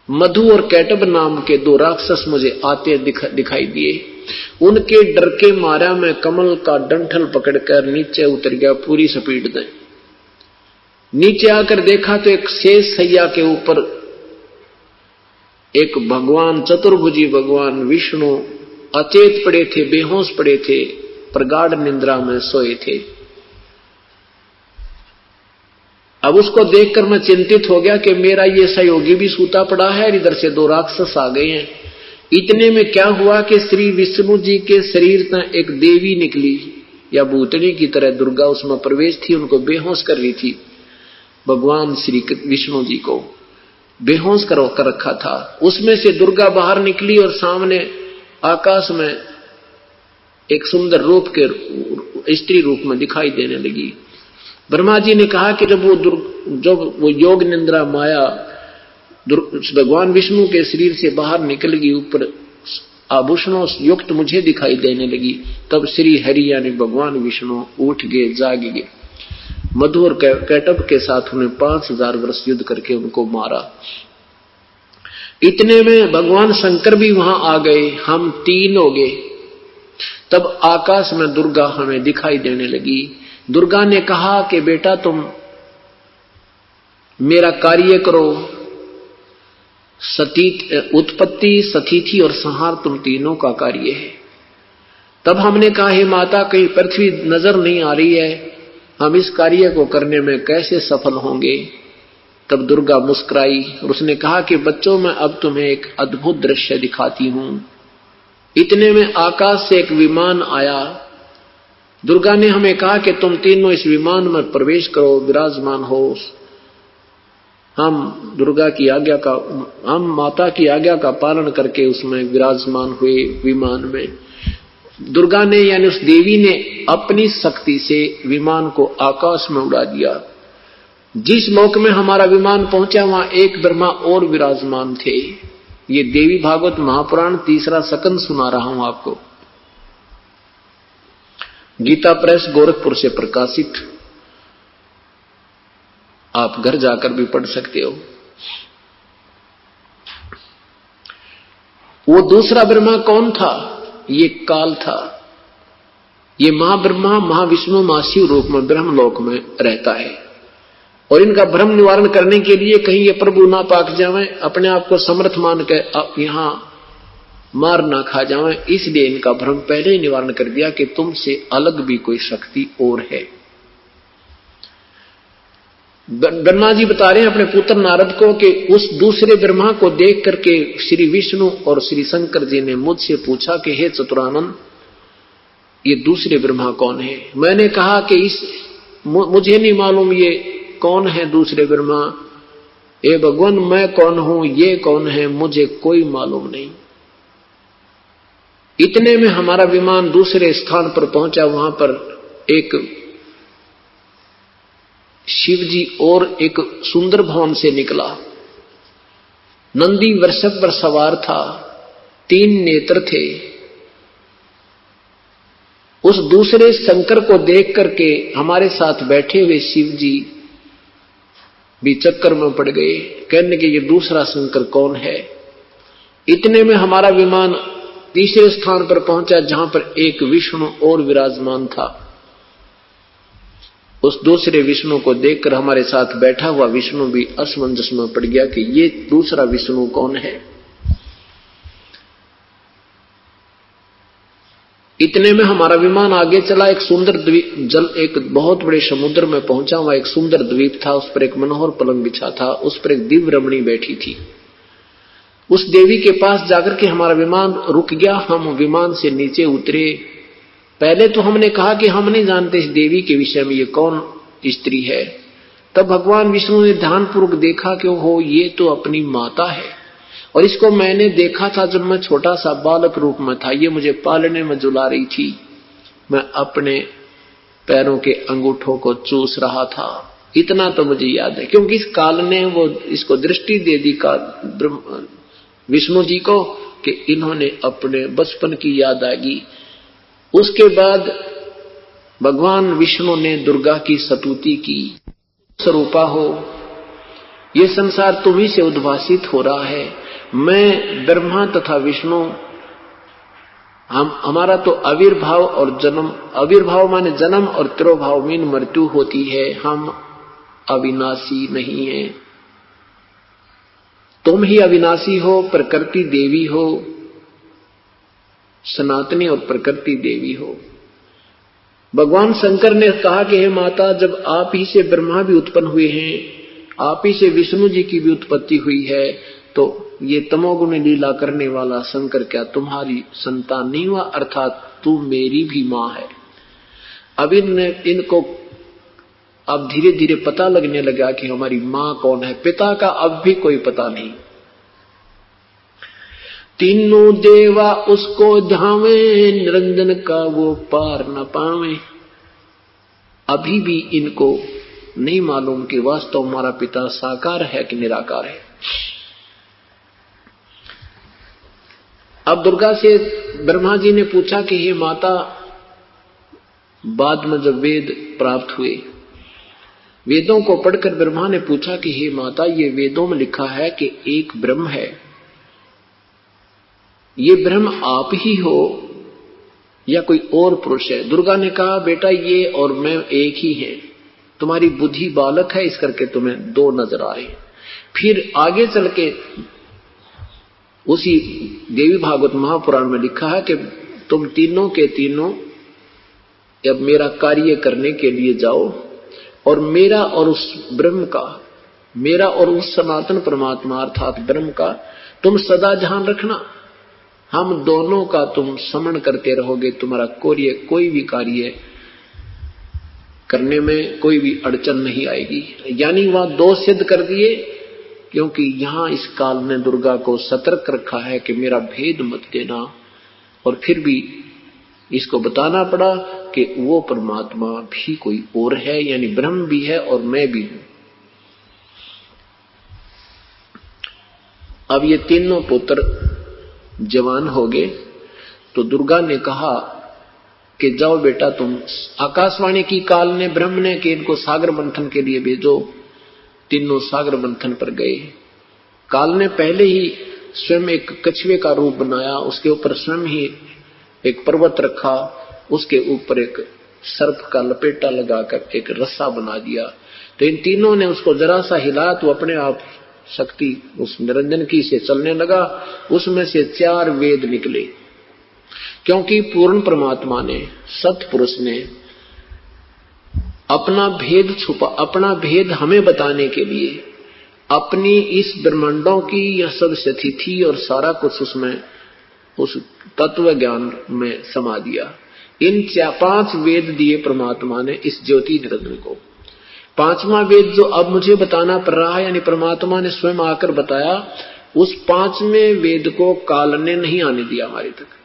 मधु और कैटब नाम के दो राक्षस मुझे आते दिखाई दिए। उनके डर के मारा मैं कमल का डंठल पकड़कर नीचे उतर गया पूरी स्पीड में। नीचे आकर देखा तो एक शेष सैया के ऊपर एक भगवान, चतुर्भुजी भगवान विष्णु अचेत पड़े थे, बेहोश पड़े थे, प्रगाढ़ निद्रा में सोए थे। अब उसको देखकर मैं चिंतित हो गया कि मेरा ये सहयोगी भी सूता पड़ा है और इधर से दो राक्षस आ गए हैं। इतने में क्या हुआ कि श्री विष्णु जी के शरीर में एक देवी निकली या भूतनी की तरह दुर्गा उसमें प्रवेश थी, उनको बेहोश कर रही थी। भगवान श्री विष्णु जी को बेहोश कर रखा था। उसमें से दुर्गा बाहर निकली और सामने आकाश में एक सुंदर रूप के स्त्री रूप में दिखाई देने लगी। ब्रह्मा जी ने कहा कि जब वो योग निंद्रा माया भगवान विष्णु के शरीर से बाहर निकल गई, ऊपर आभूषणों युक्त मुझे दिखाई देने लगी, तब श्री हरि यानी भगवान विष्णु उठ गए, जाग गए। मधु और कैटब के साथ उन्हें 5000 वर्ष युद्ध करके उनको मारा। इतने में भगवान शंकर भी वहां आ गए, हम 3 हो गए। तब आकाश में दुर्गा हमें दिखाई देने लगी। दुर्गा ने कहा कि बेटा तुम मेरा कार्य करो, उत्पत्ति, सतीथि और संहार तुम तीनों का कार्य है। तब हमने कहा हे माता, कहीं पृथ्वी नजर नहीं आ रही है, हम इस कार्य को करने में कैसे सफल होंगे। तब दुर्गा मुस्कुराई और उसने कहा कि बच्चों मैं अब तुम्हें एक अद्भुत दृश्य दिखाती हूं। इतने में आकाश से एक विमान आया। दुर्गा ने हमें कहा कि तुम तीनों इस विमान में प्रवेश करो, विराजमान हो। हम दुर्गा की आज्ञा का, हम माता की आज्ञा का पालन करके उसमें विराजमान हुए विमान में। दुर्गा ने यानी उस देवी ने अपनी शक्ति से विमान को आकाश में उड़ा दिया। जिस लोक में हमारा विमान पहुंचा वहां एक ब्रह्मा और विराजमान थे। ये देवी भागवत महापुराण 3रा स्कंद सुना रहा हूं आपको। गीता प्रेस गोरखपुर से प्रकाशित, आप घर जाकर भी पढ़ सकते हो। वो दूसरा ब्रह्मा कौन था? ये काल था। ये महाब्रह्मा महाविष्णु महाशिव रूप में ब्रह्मलोक में रहता है और इनका भ्रम निवारण करने के लिए कहीं ये प्रभु ना पाक जावे, अपने आप को समर्थ मान के यहां मार ना खा जावे, इसलिए इनका भ्रम पहले ही निवारण कर दिया कि तुमसे अलग भी कोई शक्ति और है। ब्रह्मा जी बता रहे हैं अपने पुत्र नारद को कि उस दूसरे ब्रह्मा को देख करके श्री विष्णु और श्री शंकर जी ने मुझसे पूछा कि हे चतुरानन, ये दूसरे ब्रह्मा कौन है? मैंने कहा कि मुझे नहीं मालूम ये कौन है दूसरे ब्रह्मा। ए भगवान, मैं कौन हूं, ये कौन है, मुझे कोई मालूम नहीं। इतने में हमारा विमान दूसरे स्थान पर पहुंचा। वहां पर एक शिवजी और एक सुंदर भवन से निकला। नंदी वृषभ पर सवार था, 3 नेत्र थे। उस दूसरे शंकर को देख करके हमारे साथ बैठे हुए शिवजी भी चक्कर में पड़ गए, कहने के ये दूसरा शंकर कौन है। इतने में हमारा विमान तीसरे स्थान पर पहुंचा जहां पर एक विष्णु और विराजमान था। उस दूसरे विष्णु को देखकर हमारे साथ बैठा हुआ विष्णु भी असमंजस में पड़ गया कि ये दूसरा विष्णु कौन है। इतने में हमारा विमान आगे चला। एक सुंदर द्वीप, एक बहुत बड़े समुद्र में पहुंचा। वहां एक सुंदर द्वीप था, उस पर एक मनोहर पलंग बिछा था, उस पर एक दिव्य रमणी बैठी थी। उस देवी के पास जाकर के हमारा विमान रुक गया। हम विमान से नीचे उतरे। पहले तो हमने कहा कि हम नहीं जानते इस देवी के विषय में, ये कौन स्त्री है। तब भगवान विष्णु ने ध्यानपूर्वक देखा कि हो ये तो अपनी माता है, और इसको मैंने देखा था जब मैं छोटा सा बालक रूप में था। ये मुझे पालने में झुला रही थी, मैं अपने पैरों के अंगूठों को चूस रहा था। इतना तो मुझे याद है, क्योंकि इस काल ने वो इसको दृष्टि दे दी विष्णु जी को, कि इन्होंने अपने बचपन की याद आ गई। उसके बाद भगवान विष्णु ने दुर्गा की स्तुति की, स्वरूपा हो, ये संसार तुम्ही से उद्भासित हो रहा है। मैं ब्रह्मा तथा विष्णु, हमारा तो आविर्भाव और जन्म, आविर्भाव माने जन्म और तिरोभाव में मृत्यु होती है, हम अविनाशी नहीं है। तुम ही अविनाशी हो, प्रकृति देवी हो, सनातनी और प्रकृति देवी हो। भगवान शंकर ने कहा कि हे माता, जब आप ही से ब्रह्मा भी उत्पन्न हुए हैं, आप ही से विष्णु जी की भी उत्पत्ति हुई है, तो ये तमोगुण लीला करने वाला शंकर क्या तुम्हारी संतान नहीं हुआ? अर्थात तू मेरी भी मां है। अब इनको अब धीरे धीरे पता लगने लगा कि हमारी मां कौन है। पिता का अब भी कोई पता नहीं। तीनों देवा उसको ध्यावे, निरंजन का वो पार न पावे। अभी भी इनको नहीं मालूम कि वास्तव हमारा पिता साकार है कि निराकार है। अब दुर्गा से ब्रह्मा जी ने पूछा कि हे माता, बाद में जब वेद प्राप्त हुए, वेदों को पढ़कर ब्रह्मा ने पूछा कि हे माता, ये वेदों में लिखा है कि एक ब्रह्म है, ये ब्रह्म आप ही हो या कोई और पुरुष है? दुर्गा ने कहा, बेटा ये और मैं एक ही है, तुम्हारी बुद्धि बालक है, इस करके तुम्हें दो नजर आ रहे। फिर आगे चल के उसी देवी भागवत महापुराण में लिखा है कि तुम तीनों के तीनों अब मेरा कार्य करने के लिए जाओ, और मेरा और उस ब्रह्म का, मेरा और उस सनातन परमात्मा अर्थात ब्रह्म का तुम सदा ध्यान रखना। हम दोनों का तुम स्मरण करते रहोगे, तुम्हारा कोई भी कार्य करने में कोई भी अड़चन नहीं आएगी। यानी वहां दो सिद्ध कर दिए, क्योंकि यहां इस काल ने दुर्गा को सतर्क रखा है कि मेरा भेद मत देना। और फिर भी इसको बताना पड़ा कि वो परमात्मा भी कोई और है, यानी ब्रह्म भी है और मैं भी हूं। अब ये तीनों पुत्र जवान हो गए, तो दुर्गा ने कहा कि जाओ बेटा तुम, आकाशवाणी की काल ने, ब्रह्म ने, कि इनको सागर मंथन के लिए भेजो। तीनों सागर मंथन पर गए। काल ने पहले ही स्वयं एक कछुए का रूप बनाया, उसके ऊपर स्वयं ही एक पर्वत रखा, उसके ऊपर एक सर्प का लपेटा लगाकर एक रस्सा बना दिया। तो इन तीनों ने उसको जरा सा हिलाया तो अपने आप शक्ति उस निरंजन की से चलने लगा। उसमें से 4 वेद निकले, क्योंकि पूर्ण परमात्मा ने, सतपुरुष ने अपना भेद छुपा, अपना भेद हमें बताने के लिए अपनी इस ब्रह्मांडों की यह सब स्थिति और सारा कुछ उसमें उस तत्व ज्ञान में समा दिया। इन 5 वेद दिए परमात्मा ने इस ज्योति निरंजन को। 5वां वेद जो अब मुझे बताना पड़ रहा है, यानी परमात्मा ने स्वयं आकर बताया, उस 5वें वेद को काल ने नहीं आने दिया हमारे तक।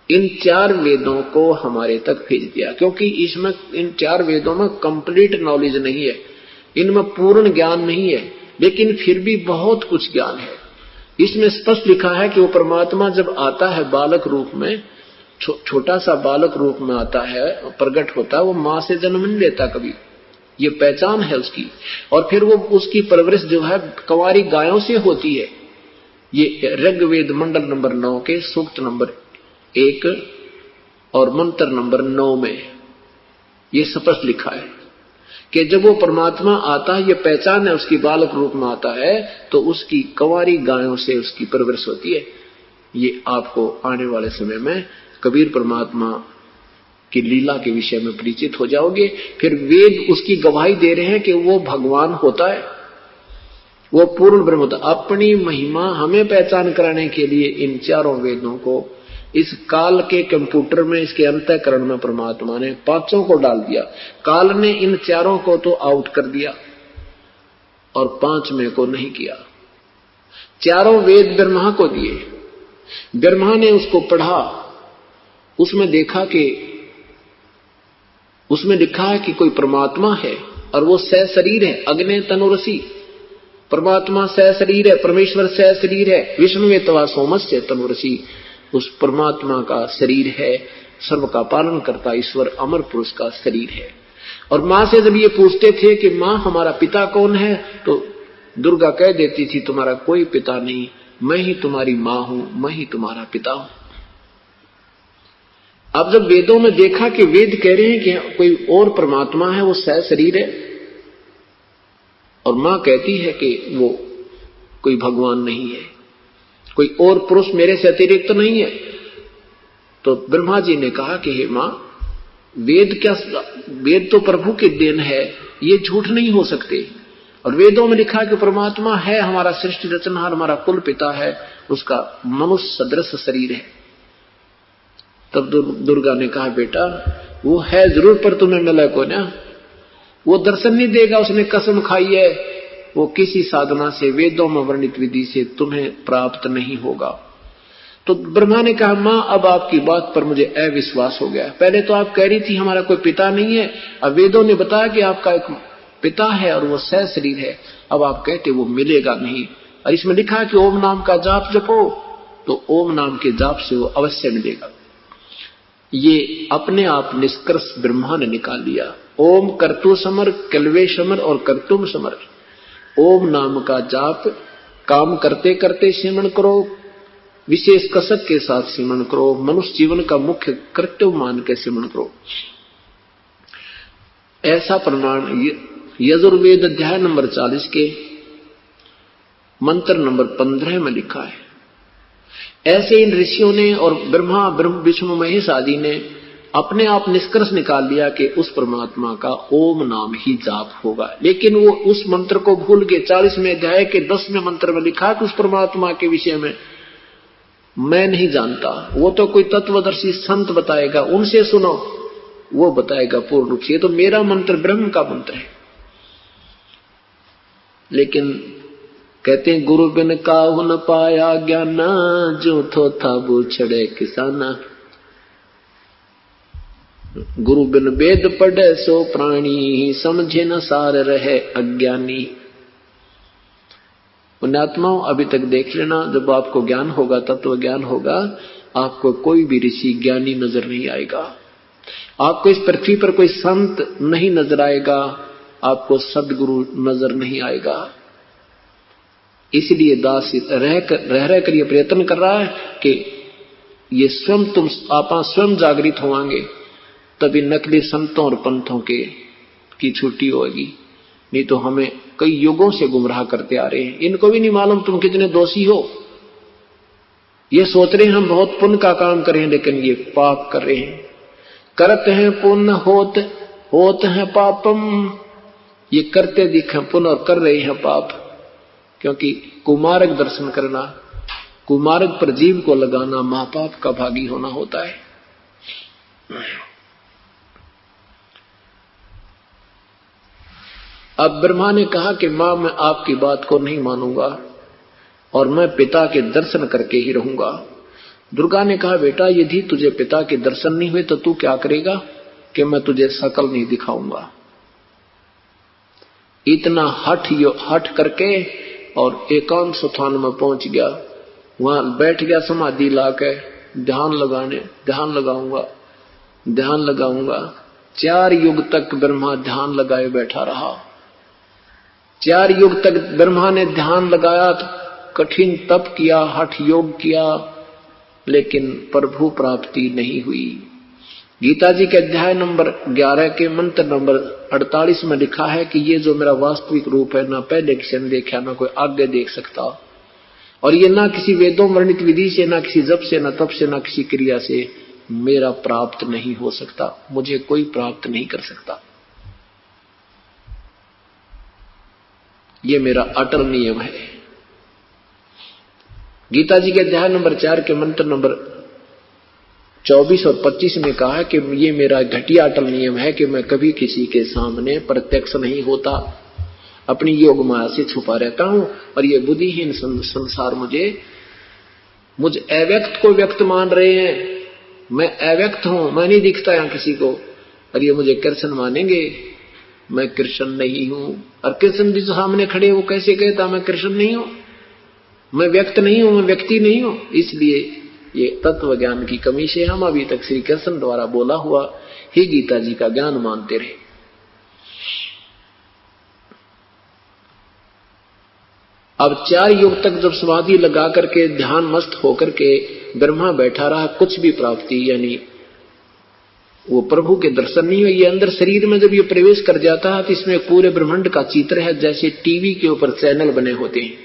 इन 4 वेदों को हमारे तक भेज दिया, क्योंकि इसमें इन 4 वेदों में कंप्लीट नॉलेज नहीं है, इनमें पूर्ण ज्ञान नहीं है, लेकिन फिर भी बहुत कुछ ज्ञान है। इसमें स्पष्ट लिखा है कि वो परमात्मा जब आता है बालक रूप में, छोटा सा बालक रूप में आता है, प्रकट होता है, वो मां से जन्म नहीं लेता कभी, ये पहचान है उसकी। और फिर वो उसकी परवरिश जो है कंवारी गायों से होती है। ये ऋग्वेद मंडल नंबर 9 के सूक्त नंबर 1 और मंत्र नंबर 9 में ये स्पष्ट लिखा है कि जब वो परमात्मा आता है, ये पहचान है उसकी, बालक रूप में आता है, तो उसकी कंवारी गायों से उसकी परवरिश होती है। ये आपको आने वाले समय में कबीर परमात्मा की लीला के विषय में परिचित हो जाओगे। फिर वेद उसकी गवाही दे रहे हैं कि वो भगवान होता है, वो पूर्ण ब्रह्म होता है। अपनी महिमा हमें पहचान कराने के लिए इन 4 वेदों को इस काल के कंप्यूटर में, इसके अंतःकरण में परमात्मा ने 5 को डाल दिया। काल ने इन 4 को तो आउट कर दिया और 5वें को नहीं किया। 4 वेद ब्रह्मा को दिए, ब्रह्मा ने उसको पढ़ा, उसमें देखा कि उसमें लिखा है कि कोई परमात्मा है और वो सशरीर है, अग्नि तनुरसी, परमात्मा सह शरीर है, परमेश्वर सह शरीर है। विष्णु तवा सोमस्य तनुरसी, उस परमात्मा का शरीर है, सर्व का पालन करता ईश्वर अमर पुरुष का शरीर है। और माँ से जब ये पूछते थे कि माँ हमारा पिता कौन है, तो दुर्गा कह देती थी तुम्हारा कोई पिता नहीं, मैं ही तुम्हारी माँ हूं, मैं ही तुम्हारा पिता हूं। अब जब वेदों में देखा कि वेद कह रहे हैं कि कोई और परमात्मा है, वो सह शरीर है, और मां कहती है कि वो कोई भगवान नहीं है, कोई और पुरुष मेरे से अतिरिक्त तो नहीं है, तो ब्रह्मा जी ने कहा कि हे मां, वेद क्या, वेद तो प्रभु की देन है, ये झूठ नहीं हो सकते। और वेदों में लिखा कि परमात्मा है, हमारा सृष्टि रचनहार, हमारा कुल पिता है, उसका मनुष्य सदृश शरीर है। तब दुर्गा ने कहा बेटा वो है जरूर, पर तुम्हें मिला को ना, वो दर्शन नहीं देगा, उसने कसम खाई है, वो किसी साधना से, वेदों में वर्णित विधि से तुम्हें प्राप्त नहीं होगा। तो ब्रह्मा ने कहा मां अब आपकी बात पर मुझे अविश्वास हो गया। पहले तो आप कह रही थी हमारा कोई पिता नहीं है, अब वेदों ने बताया कि आपका एक पिता है और वो सह शरीर है, अब आप कहते वो मिलेगा नहीं। और इसमें लिखा है कि ओम नाम का जाप जपो, तो ओम नाम के जाप से वो अवश्य मिलेगा। ये अपने आप निष्कर्ष ब्रह्मा ने निकाल लिया। ओम कर्तु समर, कलवे समर और कर्तुम समर। ओम नाम का जाप काम करते करते सिमरण करो, विशेष कसक के साथ सिमरण करो, मनुष्य जीवन का मुख्य कर्तव्य मान के सिमरण करो। ऐसा प्रमाण यजुर्वेद अध्याय नंबर 40 के मंत्र नंबर 15 में लिखा है। ऐसे इन ऋषियों ने और ब्रह्मा विष्णु महेश आदि ने अपने आप निष्कर्ष निकाल लिया कि उस परमात्मा का ओम नाम ही जाप होगा। लेकिन वो उस मंत्र को भूल गए। 40वें अध्याय के 10वें मंत्र में लिखा कि उस परमात्मा के विषय में मैं नहीं जानता, वो तो कोई तत्वदर्शी संत बताएगा, उनसे सुनो, वो बताएगा पूर्ण रूप से। ये तो मेरा मंत्र ब्रह्म का मंत्र है। लेकिन कहते हैं गुरु बिन काहू न पाया ज्ञान, जो थो था बूछड़े किसाना। गुरु बिन वेद पढ़े सो प्राणी, समझे न सार रहे अज्ञानी। पुण्यात्माओं अभी तक देख लेना, जब आपको ज्ञान होगा, तत्व ज्ञान होगा, आपको कोई भी ऋषि ज्ञानी नजर नहीं आएगा, आपको इस पृथ्वी पर कोई संत नहीं नजर आएगा, आपको सदगुरु नजर नहीं आएगा। इसलिए दास रह कर ये प्रयत्न कर रहा है कि ये स्वयं आप स्वयं जागृत होंगे, तभी नकली संतों और पंथों की छुट्टी होगी। नहीं तो हमें कई युगों से गुमराह करते आ रहे हैं। इनको भी नहीं मालूम तुम कितने दोषी हो। ये सोच रहे हैं हम बहुत पुण्य का काम करें, लेकिन ये पाप कर रहे हैं। करते हैं पुण्य होत है पापम। ये करते दिखे पुण्य और कर रहे हैं पाप। क्योंकि कुमार्ग दर्शन करना, कुमार्ग पर जीव को लगाना महापाप का भागी होना होता है। अब ब्रह्मा ने कहा कि मां मैं आपकी बात को नहीं मानूंगा और मैं पिता के दर्शन करके ही रहूंगा। दुर्गा ने कहा बेटा यदि तुझे पिता के दर्शन नहीं हुए तो तू क्या करेगा? कि मैं तुझे शकल नहीं दिखाऊंगा। इतना हठ करके और एकांत स्थान में पहुंच गया, वहां बैठ गया समाधि लाके, ध्यान लगाऊंगा। 4 युग तक ब्रह्मा ध्यान लगाए बैठा रहा। 4 युग तक ब्रह्मा ने ध्यान लगाया, कठिन तप किया, हठ योग किया, लेकिन प्रभु प्राप्ति नहीं हुई। गीता जी के अध्याय नंबर 11 के मंत्र नंबर 48 में लिखा है कि ये जो मेरा वास्तविक रूप है, ना पहले किसी ने देखा, ना कोई आगे देख सकता, और ये ना किसी वेदों वर्णित विधि से, ना किसी जप से, ना तप से, ना किसी क्रिया से मेरा प्राप्त नहीं हो सकता। मुझे कोई प्राप्त नहीं कर सकता। ये मेरा अटल नियम है। गीता जी के अध्याय नंबर 4 के मंत्र नंबर 24 और 25 में कहा है कि ये मेरा घटिया अटल नियम है कि मैं कभी किसी के सामने प्रत्यक्ष नहीं होता, अपनी योग माया से छुपा रहता हूं। और ये बुद्धिहीन संसार मुझ अव्यक्त को व्यक्त मान रहे हैं। मैं अव्यक्त हूं, मैं नहीं दिखता यहां किसी को, और ये मुझे कृष्ण मानेंगे। मैं कृष्ण नहीं हूं। और कृष्ण भी जो सामने खड़े वो कैसे कहता मैं कृष्ण नहीं हूं, मैं व्यक्त नहीं हूं, मैं व्यक्ति नहीं हूं। इसलिए ये तत्व ज्ञान की कमी से हम अभी तक श्री कृष्ण द्वारा बोला हुआ ही गीता जी का ज्ञान मानते रहे। अब 4 युग तक जब समाधि लगा करके ध्यान मस्त होकर के ब्रह्मा बैठा रहा, कुछ भी प्राप्ति यानी वो प्रभु के दर्शन नहीं हुए। ये अंदर शरीर में जब ये प्रवेश कर जाता है तो इसमें पूरे ब्रह्मांड का चित्र है, जैसे टीवी के ऊपर चैनल बने होते हैं,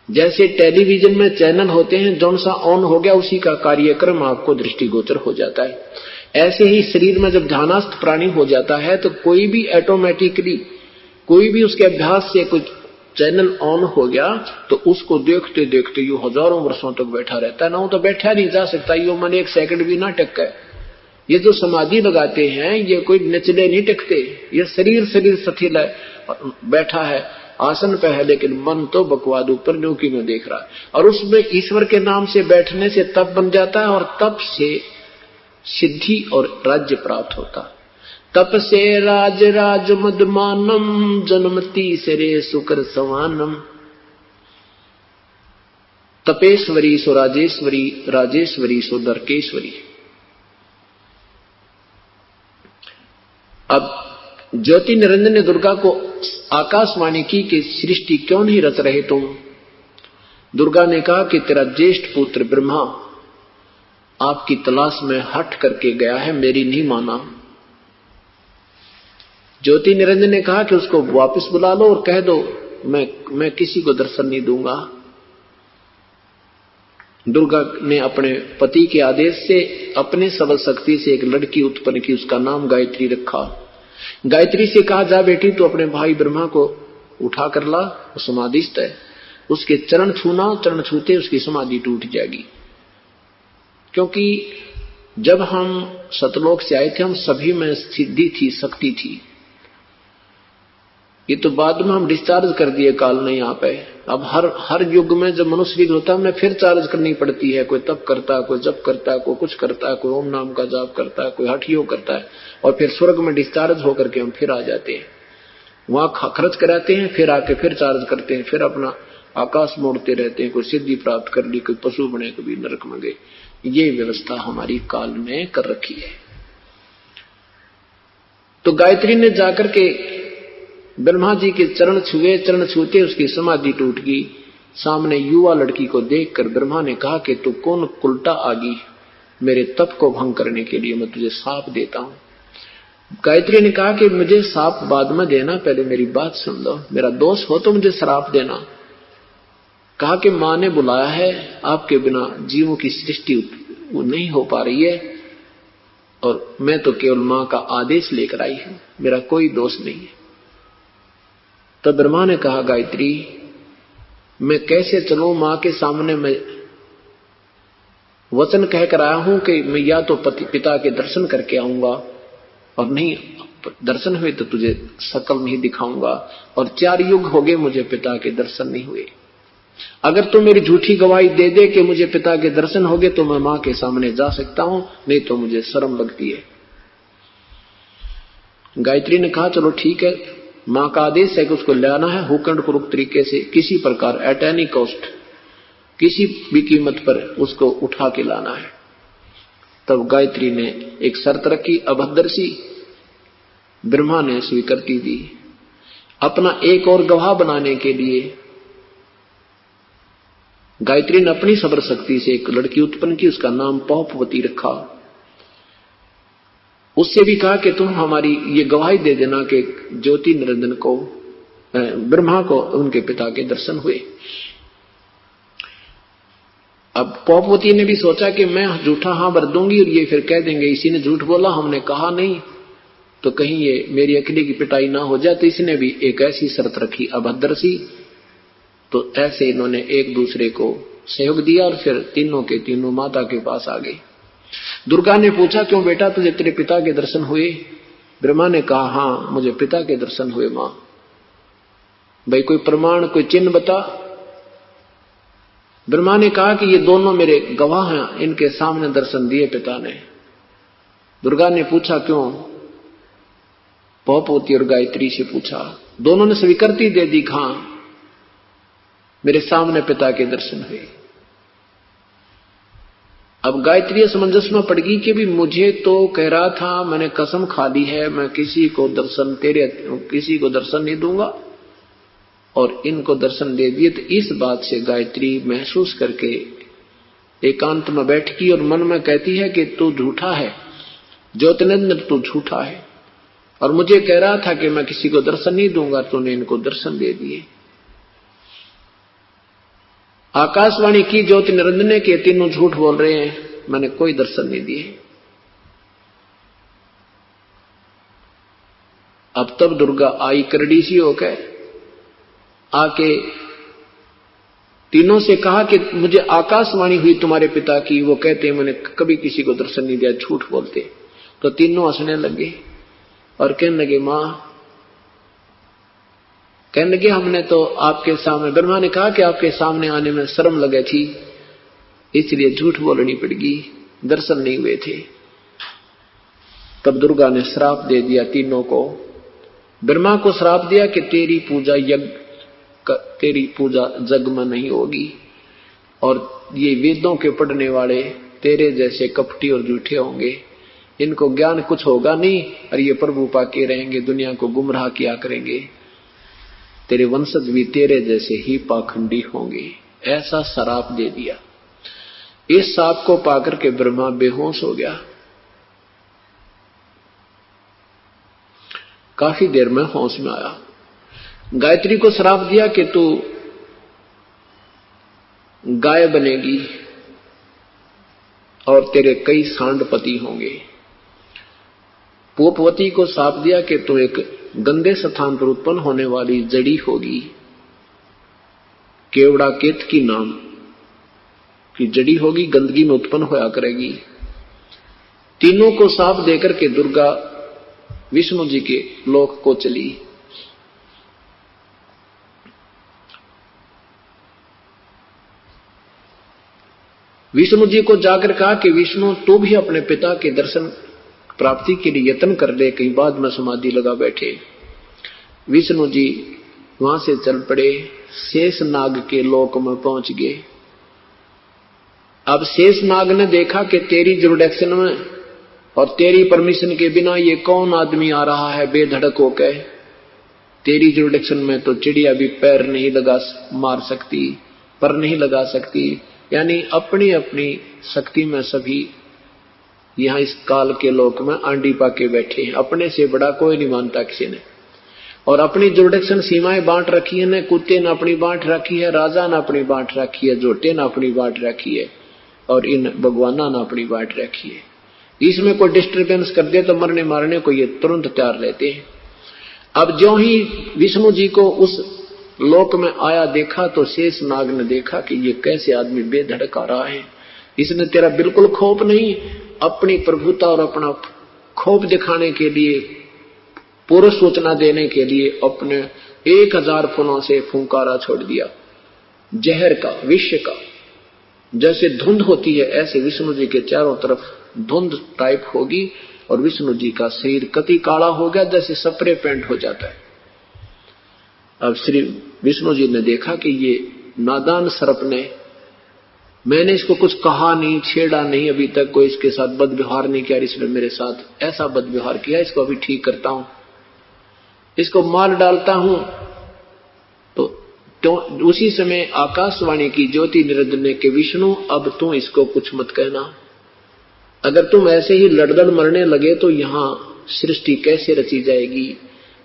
जैसे टेलीविजन में चैनल होते हैं, जौन सा ऑन हो गया उसी का कार्यक्रम आपको दृष्टिगोचर हो जाता है। ऐसे ही शरीर में जब ध्यानस्थ प्राणी हो जाता है तो कोई भी ऑटोमेटिकली कोई भी उसके अभ्यास से कुछ चैनल ऑन हो गया तो उसको देखते देखते यू हजारों वर्षों तक बैठा रहता है। ना वो तो बैठा नहीं जा सकता, यो मन एक सेकंड भी ना टक है। ये जो समाधि लगाते हैं ये कोई नचले नहीं टकते, ये शरीर सथिल है, बैठा है आसन पे है, लेकिन मन तो बकवाद ऊपर न्योकी में देख रहा है। और उसमें ईश्वर के नाम से बैठने से तप बन जाता है और तप से सिद्धि और राज्य प्राप्त होता है। तप से राज राज मदमानम जन्मती सरे सुकर सवानम। तपेश्वरी सो राजेश्वरी, राजेश्वरी सो दर्केश्वरी। अब ज्योति निरंजन ने दुर्गा को आकाशवाणी की कि सृष्टि क्यों नहीं रच रहे तुम। दुर्गा ने कहा कि तेरा ज्येष्ठ पुत्र ब्रह्मा आपकी तलाश में हट करके गया है, मेरी नहीं माना। ज्योति निरंजन ने कहा कि उसको वापस बुला लो और कह दो मैं किसी को दर्शन नहीं दूंगा। दुर्गा ने अपने पति के आदेश से अपने सबल शक्ति से एक लड़की उत्पन्न की, उसका नाम गायत्री रखा। गायत्री से कहा जा बेटी तू अपने भाई ब्रह्मा को उठा कर ला, वो समाधिस्थ है, उसके चरण छूना, चरण छूते उसकी समाधि टूट जाएगी। क्योंकि जब हम सतलोक से आए थे हम सभी में सिद्धि थी, शक्ति थी। ये तो बाद में हम डिस्चार्ज कर दिए काल ने यहाँ पे। अब हर युग में जब मनुष्य होता है हमें फिर चार्ज करनी पड़ती है। कोई तप करता है, कोई जप करता है, कोई कुछ करता है, कोई ओम नाम का जाप करता है, कोई हठ योग करता है, और फिर स्वर्ग में डिस्चार्ज होकर के हम फिर आ जाते हैं। वहां खर्च कराते हैं, फिर आके फिर चार्ज करते हैं, फिर अपना आकाश मोड़ते रहते हैं। कोई सिद्धि प्राप्त कर ली, कोई पशु बने, कभी नरक में गए। ये व्यवस्था हमारी काल ने कर रखी है। तो गायत्री ने जाकर के ब्रह्मा जी के चरण छुए, चरण छूते उसकी समाधि टूट गई। सामने युवा लड़की को देखकर ब्रह्मा ने कहा कि तू कौन उल्टा आ गई, मेरे तप को भंग करने के लिए मैं तुझे साप देता हूं। गायत्री ने कहा कि मुझे साप बाद में देना, पहले मेरी बात सुन लो, मेरा दोष हो तो मुझे श्राप देना। कहा कि मां ने बुलाया है, आपके बिना जीवों की सृष्टि नहीं हो पा रही है और मैं तो केवल मां का आदेश लेकर आई हूं, मेरा कोई दोष नहीं है। तो ब्रह्मा ने कहा गायत्री मैं कैसे चलूं, मां के सामने मैं वचन कहकर आया हूं कि मैं या तो पिता के दर्शन करके आऊंगा, और नहीं दर्शन हुए तो तुझे शकल नहीं दिखाऊंगा, और 4 युग हो गए मुझे पिता के दर्शन नहीं हुए। अगर तू मेरी झूठी गवाही दे दे कि मुझे पिता के दर्शन हो गए तो मैं मां के सामने जा सकता हूं, नहीं तो मुझे शर्म लगती है। गायत्री ने कहा चलो ठीक है, मां का आदेश है कि उसको लाना है हुकंड पूर्वक तरीके से, किसी प्रकार एट एनी कॉस्ट, किसी भी कीमत पर उसको उठा के लाना है। तब गायत्री ने एक शर्त रखी, अभद्रसी। ब्रह्मा ने स्वीकृति दी। अपना एक और गवाह बनाने के लिए गायत्री ने अपनी सबर शक्ति से एक लड़की उत्पन्न की, उसका नाम पौपवती रखा। उससे भी कहा कि तुम हमारी ये गवाही दे देना कि ज्योति निरंजन को, ब्रह्मा को उनके पिता के दर्शन हुए। अब पौपवती ने भी सोचा कि मैं झूठा हां भर दूंगी और ये फिर कह देंगे इसी ने झूठ बोला, हमने कहा नहीं, तो कहीं ये मेरी अकेले की पिटाई ना हो जाए। तो इसने भी एक ऐसी शर्त रखी, अभद्र सी। तो ऐसे इन्होंने एक दूसरे को सहयोग दिया और फिर तीनों के तीनों माता के पास आ गए। दुर्गा ने पूछा क्यों बेटा तुझे तेरे पिता के दर्शन हुए? ब्रह्मा ने कहा हां मुझे पिता के दर्शन हुए मां। भाई कोई प्रमाण, कोई चिन्ह बता। ब्रह्मा ने कहा कि ये दोनों मेरे गवाह हैं, इनके सामने दर्शन दिए पिता ने। दुर्गा ने पूछा क्यों? भवभूति और गायत्री से पूछा। दोनों ने स्वीकृति दे दी, हाँ मेरे सामने पिता के दर्शन हुए। अब गायत्री असमंजस में पड़ गई कि भी मुझे तो कह रहा था, मैंने कसम खा ली है मैं किसी को दर्शन नहीं दूंगा, और इनको दर्शन दे दिए। तो इस बात से गायत्री महसूस करके एकांत में बैठती और मन में कहती है कि तू झूठा है ज्योतिनेंद्र, तू झूठा है, और मुझे कह रहा था कि मैं किसी को दर्शन नहीं दूंगा, तूने इनको दर्शन दे दिए। आकाशवाणी की ज्योति निरंजन ने कि तीनों झूठ बोल रहे हैं, मैंने कोई दर्शन नहीं दिए। अब तब दुर्गा आई करड़ी सी होकर, आके तीनों से कहा कि मुझे आकाशवाणी हुई तुम्हारे पिता की, वो कहते मैंने कभी किसी को दर्शन नहीं दिया, झूठ बोलते। तो तीनों हंसने लगे और कहने लगे मां, कहने लगे हमने तो आपके सामने, ब्रह्मा ने कहा कि आपके सामने आने में शर्म लगे थी, इसलिए झूठ बोलनी पड़गी, दर्शन नहीं हुए थे। तब दुर्गा ने श्राप दे दिया तीनों को। ब्रह्मा को श्राप दिया कि तेरी पूजा जग में नहीं होगी, और ये वेदों के पढ़ने वाले तेरे जैसे कपटी और झूठे होंगे, इनको ज्ञान कुछ होगा नहीं, और ये प्रभु पाके रहेंगे, दुनिया को गुमराह किया करेंगे, तेरे वंशज भी तेरे जैसे ही पाखंडी होंगे। ऐसा श्राप दे दिया। इस श्राप को पाकर के ब्रह्मा बेहोश हो गया। काफी देर में होश में आया। गायत्री को श्राप दिया कि तू गाय बनेगी और तेरे कई सांडपति होंगे। पोपवती को श्राप दिया कि तू एक गंदे स्थान पर उत्पन्न होने वाली जड़ी होगी, केवड़ा केत की नाम की जड़ी होगी, गंदगी में उत्पन्न होया करेगी। तीनों को श्राप देकर के दुर्गा विष्णु जी के लोक को चली। विष्णु जी को जाकर कहा कि विष्णु तू भी अपने पिता के दर्शन प्राप्ति के लिए यत्न कर ले, कहीं बाद में समाधि लगा बैठे। विष्णु जी वहां से चल पड़े, शेष नाग के लोक में पहुंच गए। अब शेष नाग ने देखा कि तेरी जुरिडिक्शन में और तेरी परमिशन के बिना ये कौन आदमी आ रहा है बेधड़क होकर। तेरी जुरिडिक्शन में तो चिड़िया भी पैर नहीं मार सकती, पर नहीं लगा सकती, यानी अपनी अपनी शक्ति में सभी यहां इस काल के लोक में आंडी पाके बैठे हैं। अपने से बड़ा कोई नहीं मानता किसी ने, और अपनी जुरिडिक्शन सीमाएं बांट रखी है। न कुत्ते ने अपनी बांट रखी है, राजा ने अपनी बांट रखी है, जोटे ने अपनी बांट रखी है, और इन भगवाना ने अपनी बांट रखी है। इसमें कोई डिस्टर्बेंस कर दे तो मरने मारने को ये तुरंत तैयार रहते हैं। अब जो ही विष्णु जी को उस लोक में आया देखा तो शेष नाग ने देखा कि ये कैसे आदमी बेधड़क आ रहा है, इसने तेरा बिल्कुल खौफ नहीं, अपनी प्रभुता और अपना खौफ दिखाने के लिए, पूर्व सूचना देने के लिए अपने 1000 फुलों से फुंकारा छोड़ दिया, जहर का, विष का। जैसे धुंध होती है ऐसे विष्णु जी के चारों तरफ धुंध टाइप होगी, और विष्णु जी का शरीर कति काला हो गया, जैसे स्प्रे पेंट हो जाता है। अब श्री विष्णु जी ने देखा कि ये नादान सर्प ने, मैंने इसको कुछ कहा नहीं, छेड़ा नहीं, अभी तक कोई इसके साथ बदव्यवहार नहीं किया, इसने मेरे साथ ऐसा बदव्यवहार किया, इसको अभी ठीक करता हूं, इसको मार डालता हूं। तो उसी समय आकाशवाणी की ज्योति निरंजन ने कि विष्णु अब तू इसको कुछ मत कहना, अगर तुम ऐसे ही लड़दड़ मरने लगे तो यहां सृष्टि कैसे रची जाएगी,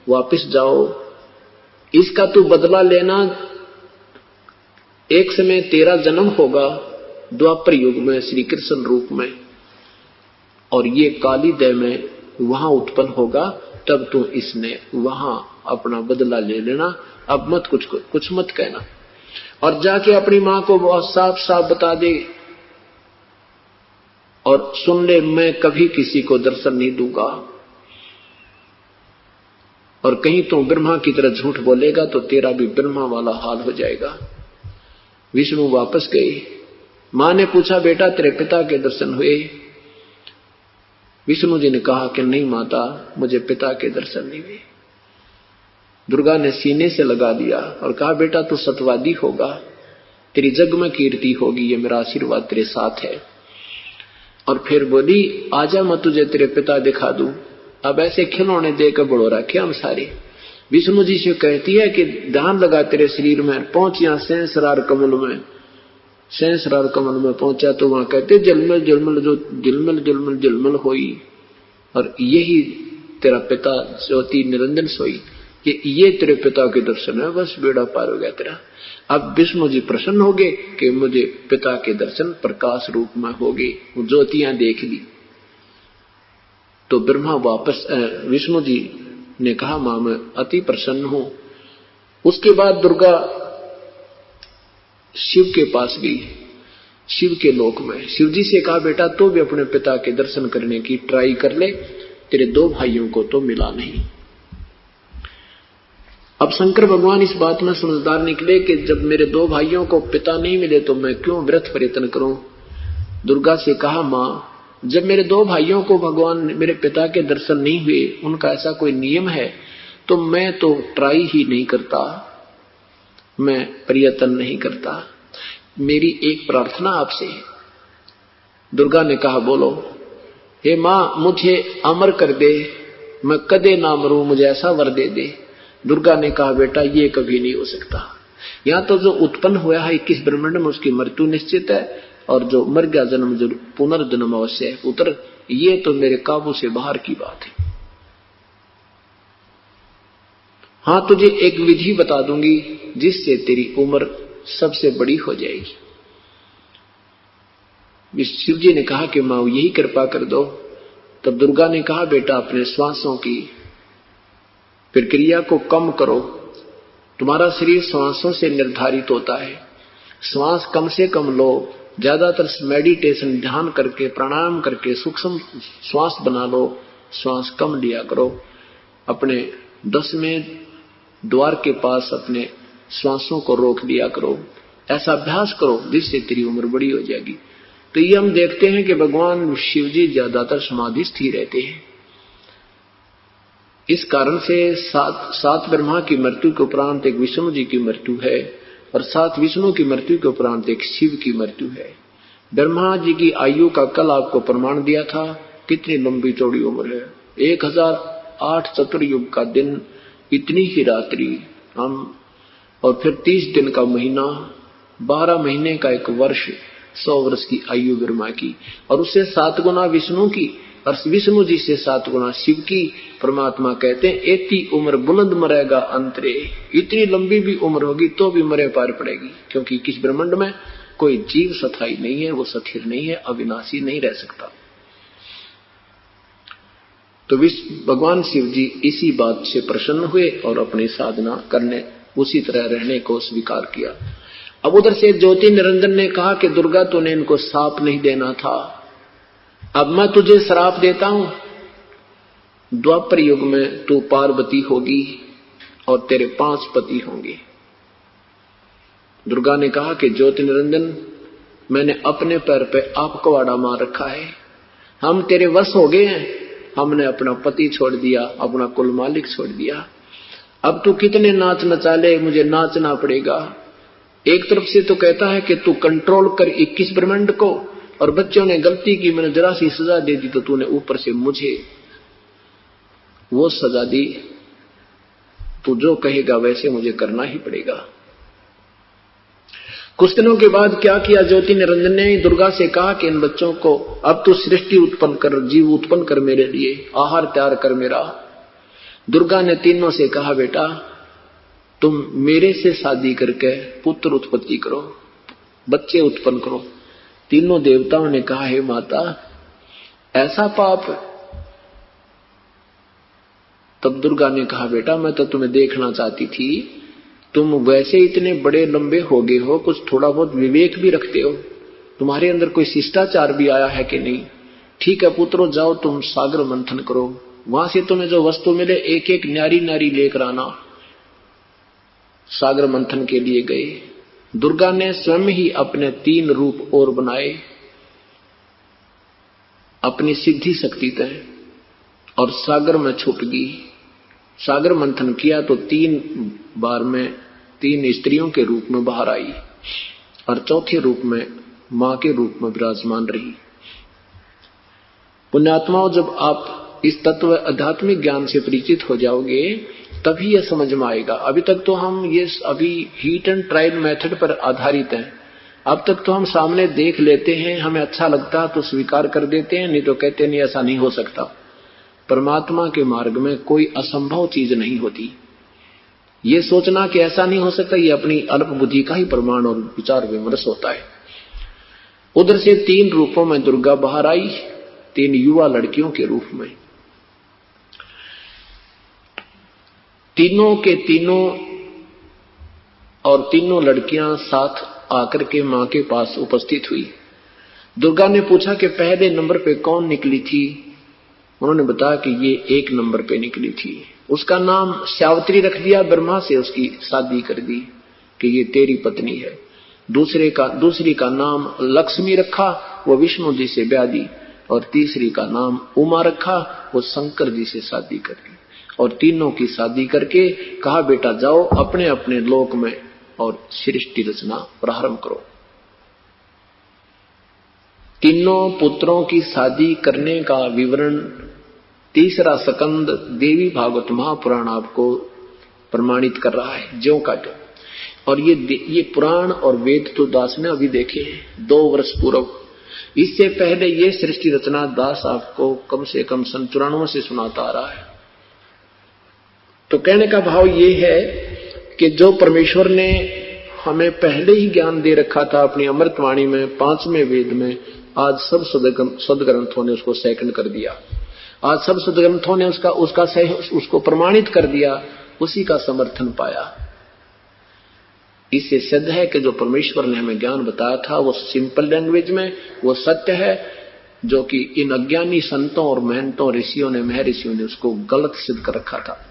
वापस जाओ, इसका तू बदला लेना। एक समय तेरा जन्म होगा द्वापर युग में श्री कृष्ण रूप में, और ये काली देह में वहां उत्पन्न होगा, तब तू इसने वहां अपना बदला ले लेना, अब मत कुछ मत कहना। और जाके अपनी मां को बहुत साफ साफ बता दे और सुन ले, मैं कभी किसी को दर्शन नहीं दूंगा, और कहीं तो ब्रह्मा की तरह झूठ बोलेगा तो तेरा भी ब्रह्मा वाला हाल हो जाएगा। विष्णु वापस गए। मां ने पूछा बेटा तेरे पिता के दर्शन हुए? विष्णु जी ने कहा कि नहीं माता, मुझे पिता के दर्शन नहीं हुए। दुर्गा ने सीने से लगा दिया और कहा बेटा तू सत्यवादी होगा, तेरी जग में कीर्ति होगी, ये मेरा आशीर्वाद तेरे साथ है। और फिर बोली आजा मैं तुझे तेरे पिता दिखा दूं। अब ऐसे खिलौने देकर बड़ो रखे हम सारे। विष्णु जी से कहती है कि ध्यान लगा तेरे शरीर में, पहुंच यहां सहस्रार कमल में। सहस्रार कमल में पहुंचा तो वहां कहते जलमल जलमल जो जलमल जलमल जलमल होई, और यही तेरा पिता ज्योति निरंजन सोई, कि ये तेरे पिता के दर्शन है, बस बेड़ा पार हो गया तेरा। अब विष्णु जी प्रसन्न हो गए कि मुझे पिता के दर्शन प्रकाश रूप में हो गए, वो ज्योतियां देख ली। तो ब्रह्मा वापस विष्णु जी ने कहा मां मैं अति प्रसन्न हूं। उसके बाद दुर्गा शिव के पास गई, शिव के लोक में। शिव जी से कहा बेटा तो भी अपने पिता के दर्शन करने की ट्राई कर ले, तेरे 2 भाइयों को तो मिला नहीं। अब शंकर भगवान इस बात में समझदार निकले कि जब मेरे 2 भाइयों को पिता नहीं मिले तो मैं क्यों व्रत प्रयत्न करूं। दुर्गा से कहा मां, जब मेरे 2 भाइयों को भगवान मेरे पिता के दर्शन नहीं हुए, उनका ऐसा कोई नियम है, तो मैं तो ट्राई ही नहीं करता, मैं प्रयत्न नहीं करता। मेरी एक प्रार्थना आपसे है। दुर्गा ने कहा बोलो। हे मां मुझे अमर कर दे, मैं कदे ना मरूं, मुझे ऐसा वर दे दे। दुर्गा ने कहा बेटा ये कभी नहीं हो सकता। यहां तो जो उत्पन्न हुआ है 21 ब्रह्मांड में उसकी मृत्यु निश्चित है, और जो मर गया जन्म जो पुनर्जन्म अवश्य है पुत्र, ये तो मेरे काबू से बाहर की बात है। हां तुझे एक विधि बता दूंगी जिससे तेरी उम्र सबसे बड़ी हो जाएगी। शिव जी ने कहा कि मां यही कृपा कर दो। तब दुर्गा ने कहा बेटा अपने श्वासों की प्रक्रिया को कम करो, तुम्हारा शरीर श्वासों से निर्धारित होता है, श्वास कम से कम लो, ज्यादातर मेडिटेशन ध्यान करके प्राणायाम करके सूक्ष्म श्वास बना लो, श्वास कम लिया करो, अपने 10वें द्वार के पास अपने श्वासों को रोक लिया करो, ऐसा अभ्यास करो जिससे तेरी उम्र बड़ी हो जाएगी। तो ये हम देखते हैं कि भगवान शिव जी ज्यादातर समाधिस्थ ही रहते हैं। इस कारण से सात ब्रह्मा की मृत्यु के उपरांत एक विष्णु जी की मृत्यु है, और 7 विष्णु की मृत्यु के उपरांत एक शिव की मृत्यु है। ब्रह्मा जी की आयु का कल आपको प्रमाण दिया था, कितनी लंबी चौड़ी उम्र है, 1008 चतुर्युग का दिन, इतनी ही रात्रि हम, और फिर 30 दिन का महीना, 12 महीने का एक वर्ष, 100 वर्ष की आयु ब्रह्मा की, और उससे 7 गुना विष्णु की, और विष्णु जी से 7 गुना शिव की। परमात्मा कहते हैं एती उम्र बुलंद मरेगा अंतरे, इतनी लंबी भी उम्र होगी तो भी मरे पार पड़ेगी, क्योंकि किस ब्रह्मांड में कोई जीव स्थायी नहीं है, वो स्थिर नहीं है, अविनाशी नहीं रह सकता। तो भगवान शिव जी इसी बात से प्रसन्न हुए और अपनी साधना करने उसी तरह रहने को स्वीकार किया। अब उधर से ज्योति निरंजन ने कहा कि दुर्गा तूने इनको श्राप नहीं देना था, अब मैं तुझे श्राप देता हूं, द्वापर युग में तू पार्वती होगी और तेरे 5 पति होंगे। दुर्गा ने कहा कि ज्योति निरंजन मैंने अपने पैर पे आप कवाड़ा मार रखा है, हम तेरे वश हो गए हैं, हमने अपना पति छोड़ दिया, अपना कुल मालिक छोड़ दिया, अब तू कितने नाच नचा ले, मुझे नाचना पड़ेगा। एक तरफ से तो कहता है कि तू कंट्रोल कर 21 ब्रह्मांड को, और बच्चों ने गलती की, मैंने जरा सी सजा दे दी तो तूने ऊपर से मुझे वो सजा दी, तू जो कहेगा वैसे मुझे करना ही पड़ेगा। कुछ दिनों के बाद क्या किया ज्योति निरंजन ने, दुर्गा से कहा कि इन बच्चों को अब तू सृष्टि उत्पन्न कर, जीव उत्पन्न कर मेरे लिए, आहार तैयार कर मेरा। दुर्गा ने तीनों से कहा बेटा तुम मेरे से शादी करके पुत्र उत्पत्ति करो, बच्चे उत्पन्न करो। तीनों देवताओं ने कहा हे माता ऐसा पाप। तब दुर्गा ने कहा बेटा मैं तो तुम्हें देखना चाहती थी, तुम वैसे इतने बड़े लंबे हो गए हो, कुछ थोड़ा बहुत विवेक भी रखते हो, तुम्हारे अंदर कोई शिष्टाचार भी आया है कि नहीं। ठीक है पुत्रों जाओ तुम सागर मंथन करो, वहां से तुम्हें जो वस्तु मिले एक एक न्यारी न्यारी लेकर आना। सागर मंथन के लिए गए। दुर्गा ने स्वयं ही अपने 3 रूप और बनाए। अपनी सिद्धि शक्ति तय और सागर में छुप गई। सागर मंथन किया तो 3 बार में 3 स्त्रियों के रूप में बाहर आई और चौथे रूप में मां के रूप में विराजमान रही। पुण्यात्माओं, जब आप इस तत्व आध्यात्मिक ज्ञान से परिचित हो जाओगे तभी यह समझ में आएगा। अभी तक तो हम ये अभी हीट एंड ट्रायल मेथड पर आधारित हैं। अब तक तो हम सामने देख लेते हैं, हमें अच्छा लगता तो स्वीकार कर देते हैं, नहीं तो कहते नहीं ऐसा नहीं हो सकता। परमात्मा के मार्ग में कोई असंभव चीज नहीं होती। ये सोचना कि ऐसा नहीं हो सकता, ये अपनी अल्प बुद्धि का ही प्रमाण और विचार विमर्श होता है। उधर से 3 रूपों में दुर्गा बाहर आई, 3 युवा लड़कियों के रूप में। तीनों के तीनों और तीनों लड़कियां साथ आकर के मां के पास उपस्थित हुई। दुर्गा ने पूछा कि पहले नंबर पे कौन निकली थी? उन्होंने बताया कि ये 1 नंबर पे निकली थी। उसका नाम सावित्री रख दिया, ब्रह्मा से उसकी शादी कर दी कि ये तेरी पत्नी है। दूसरी का नाम लक्ष्मी रखा, वो विष्णु जी से ब्याह दी। और तीसरी का नाम उमा रखा, वो शंकर जी से शादी कर दी। और तीनों की शादी करके कहा बेटा जाओ अपने अपने लोक में और सृष्टि रचना प्रारंभ करो। तीनों पुत्रों की शादी करने का विवरण 3रा स्कंद देवी भागवत महापुराण आपको प्रमाणित कर रहा है, ज्यों का त्यों। और ये पुराण और वेद तो दास ने अभी देखे हैं 2 वर्ष पूर्व। इससे पहले ये सृष्टि रचना दास आपको कम से कम सन 94 से सुनाता आ रहा है। तो कहने का भाव ये है कि जो परमेश्वर ने हमें पहले ही ज्ञान दे रखा था अपनी अमृतवाणी में 5वें वेद में, आज सब सदग्रंथों ने उसको सेकंड कर दिया। आज सब सदग्रंथों ने उसको प्रमाणित कर दिया, उसी का समर्थन पाया। इससे सिद्ध है कि जो परमेश्वर ने हमें ज्ञान बताया था वो सिंपल लैंग्वेज में वो सत्य है, जो कि इन अज्ञानी संतों और महंतों ऋषियों ने महर्षियों ने उसको गलत सिद्ध कर रखा था।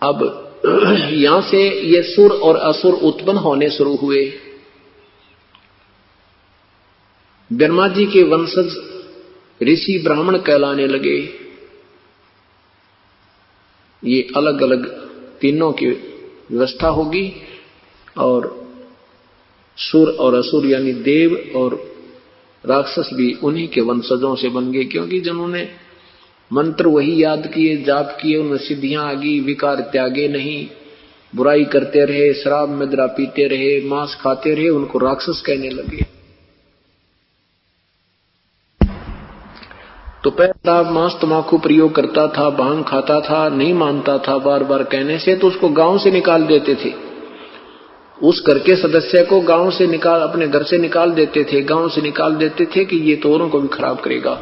अब यहां से ये सुर और असुर उत्पन्न होने शुरू हुए। ब्रह्मा जी के वंशज ऋषि ब्राह्मण कहलाने लगे। ये अलग अलग तीनों की व्यवस्था होगी और सुर और असुर यानी देव और राक्षस भी उन्हीं के वंशजों से बन गए, क्योंकि जिन्होंने मंत्र वही याद किए, जाप किए, उनमें सिद्धियां आ गई, विकार त्यागे नहीं, बुराई करते रहे, शराब मदिरा पीते रहे, मांस खाते रहे, उनको राक्षस कहने लगे। तो पहले शराब मांस तमाकू प्रयोग करता था, भांग खाता था, नहीं मानता था, बार बार कहने से तो उसको गांव से निकाल देते थे। उस घर के सदस्य को गांव से अपने घर से निकाल देते थे, गांव से निकाल देते थे कि ये तो औरों को भी खराब करेगा।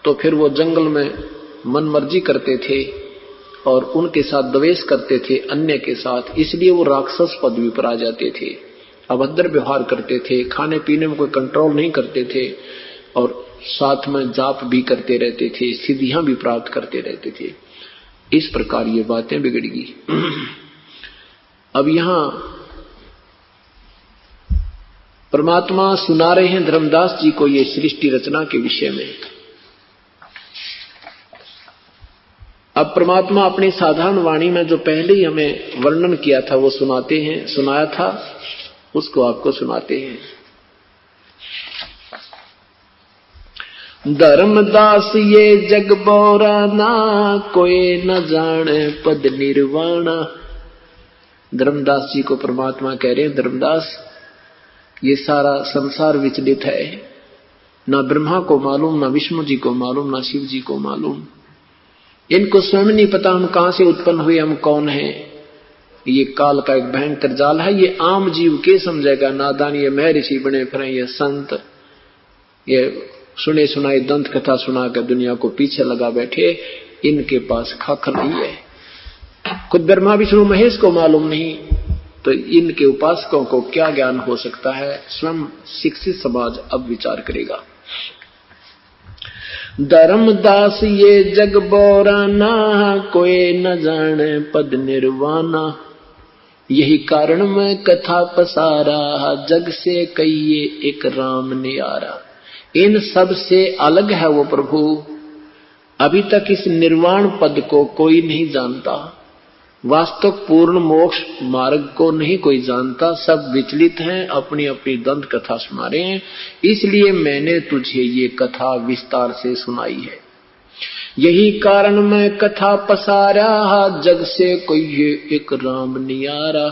तो फिर वो जंगल में मन मर्जी करते थे और उनके साथ द्वेष करते थे अन्य के साथ, इसलिए वो राक्षस पदवी पर आ जाते थे। अभद्र व्यवहार करते थे, खाने पीने में कोई कंट्रोल नहीं करते थे और साथ में जाप भी करते रहते थे, सिद्धियां भी प्राप्त करते रहते थे। इस प्रकार ये बातें बिगड़ गई। अब यहां परमात्मा सुना रहे हैं धर्मदास जी को ये सृष्टि रचना के विषय में। अब परमात्मा अपनी साधारण वाणी में जो पहले ही हमें वर्णन किया था वो सुनाते हैं, सुनाया था उसको आपको सुनाते हैं। धर्मदास ये जग बोराना, कोई न जाने पद निर्वाणा। धर्मदास जी को परमात्मा कह रहे हैं, धर्मदास ये सारा संसार विचलित है, ना ब्रह्मा को मालूम, ना विष्णु जी को मालूम, ना शिव जी को मालूम। इनको स्वयं नहीं पता हम कहां से उत्पन्न हुए, हम कौन हैं। ये काल का एक भयंकर जाल है। ये आम जीव के समझेगा, नादान ये महर्षि बने फिर, ये संत ये सुने सुनाई दंत कथा सुना कर दुनिया को पीछे लगा बैठे, इनके पास खाक नहीं है। खुद ब्रह्मा विष्णु महेश को मालूम नहीं तो इनके उपासकों को क्या ज्ञान हो सकता है। स्वयं शिक्षित समाज अब विचार करेगा। धर्मदास ये जग बोराना, कोई न जाने पद निर्वाणा। यही कारण मैं कथा पसारा, जग से कहिए एक राम न्यारा। इन सब से अलग है वो प्रभु। अभी तक इस निर्वाण पद को कोई नहीं जानता, वास्तव पूर्ण मोक्ष मार्ग को नहीं कोई जानता। सब विचलित हैं, अपनी अपनी दंत कथा सुना रहे हैं। इसलिए मैंने तुझे ये कथा विस्तार से सुनाई है। यही कारण मैं कथा पसारा, जग से कोई एक राम नियारा।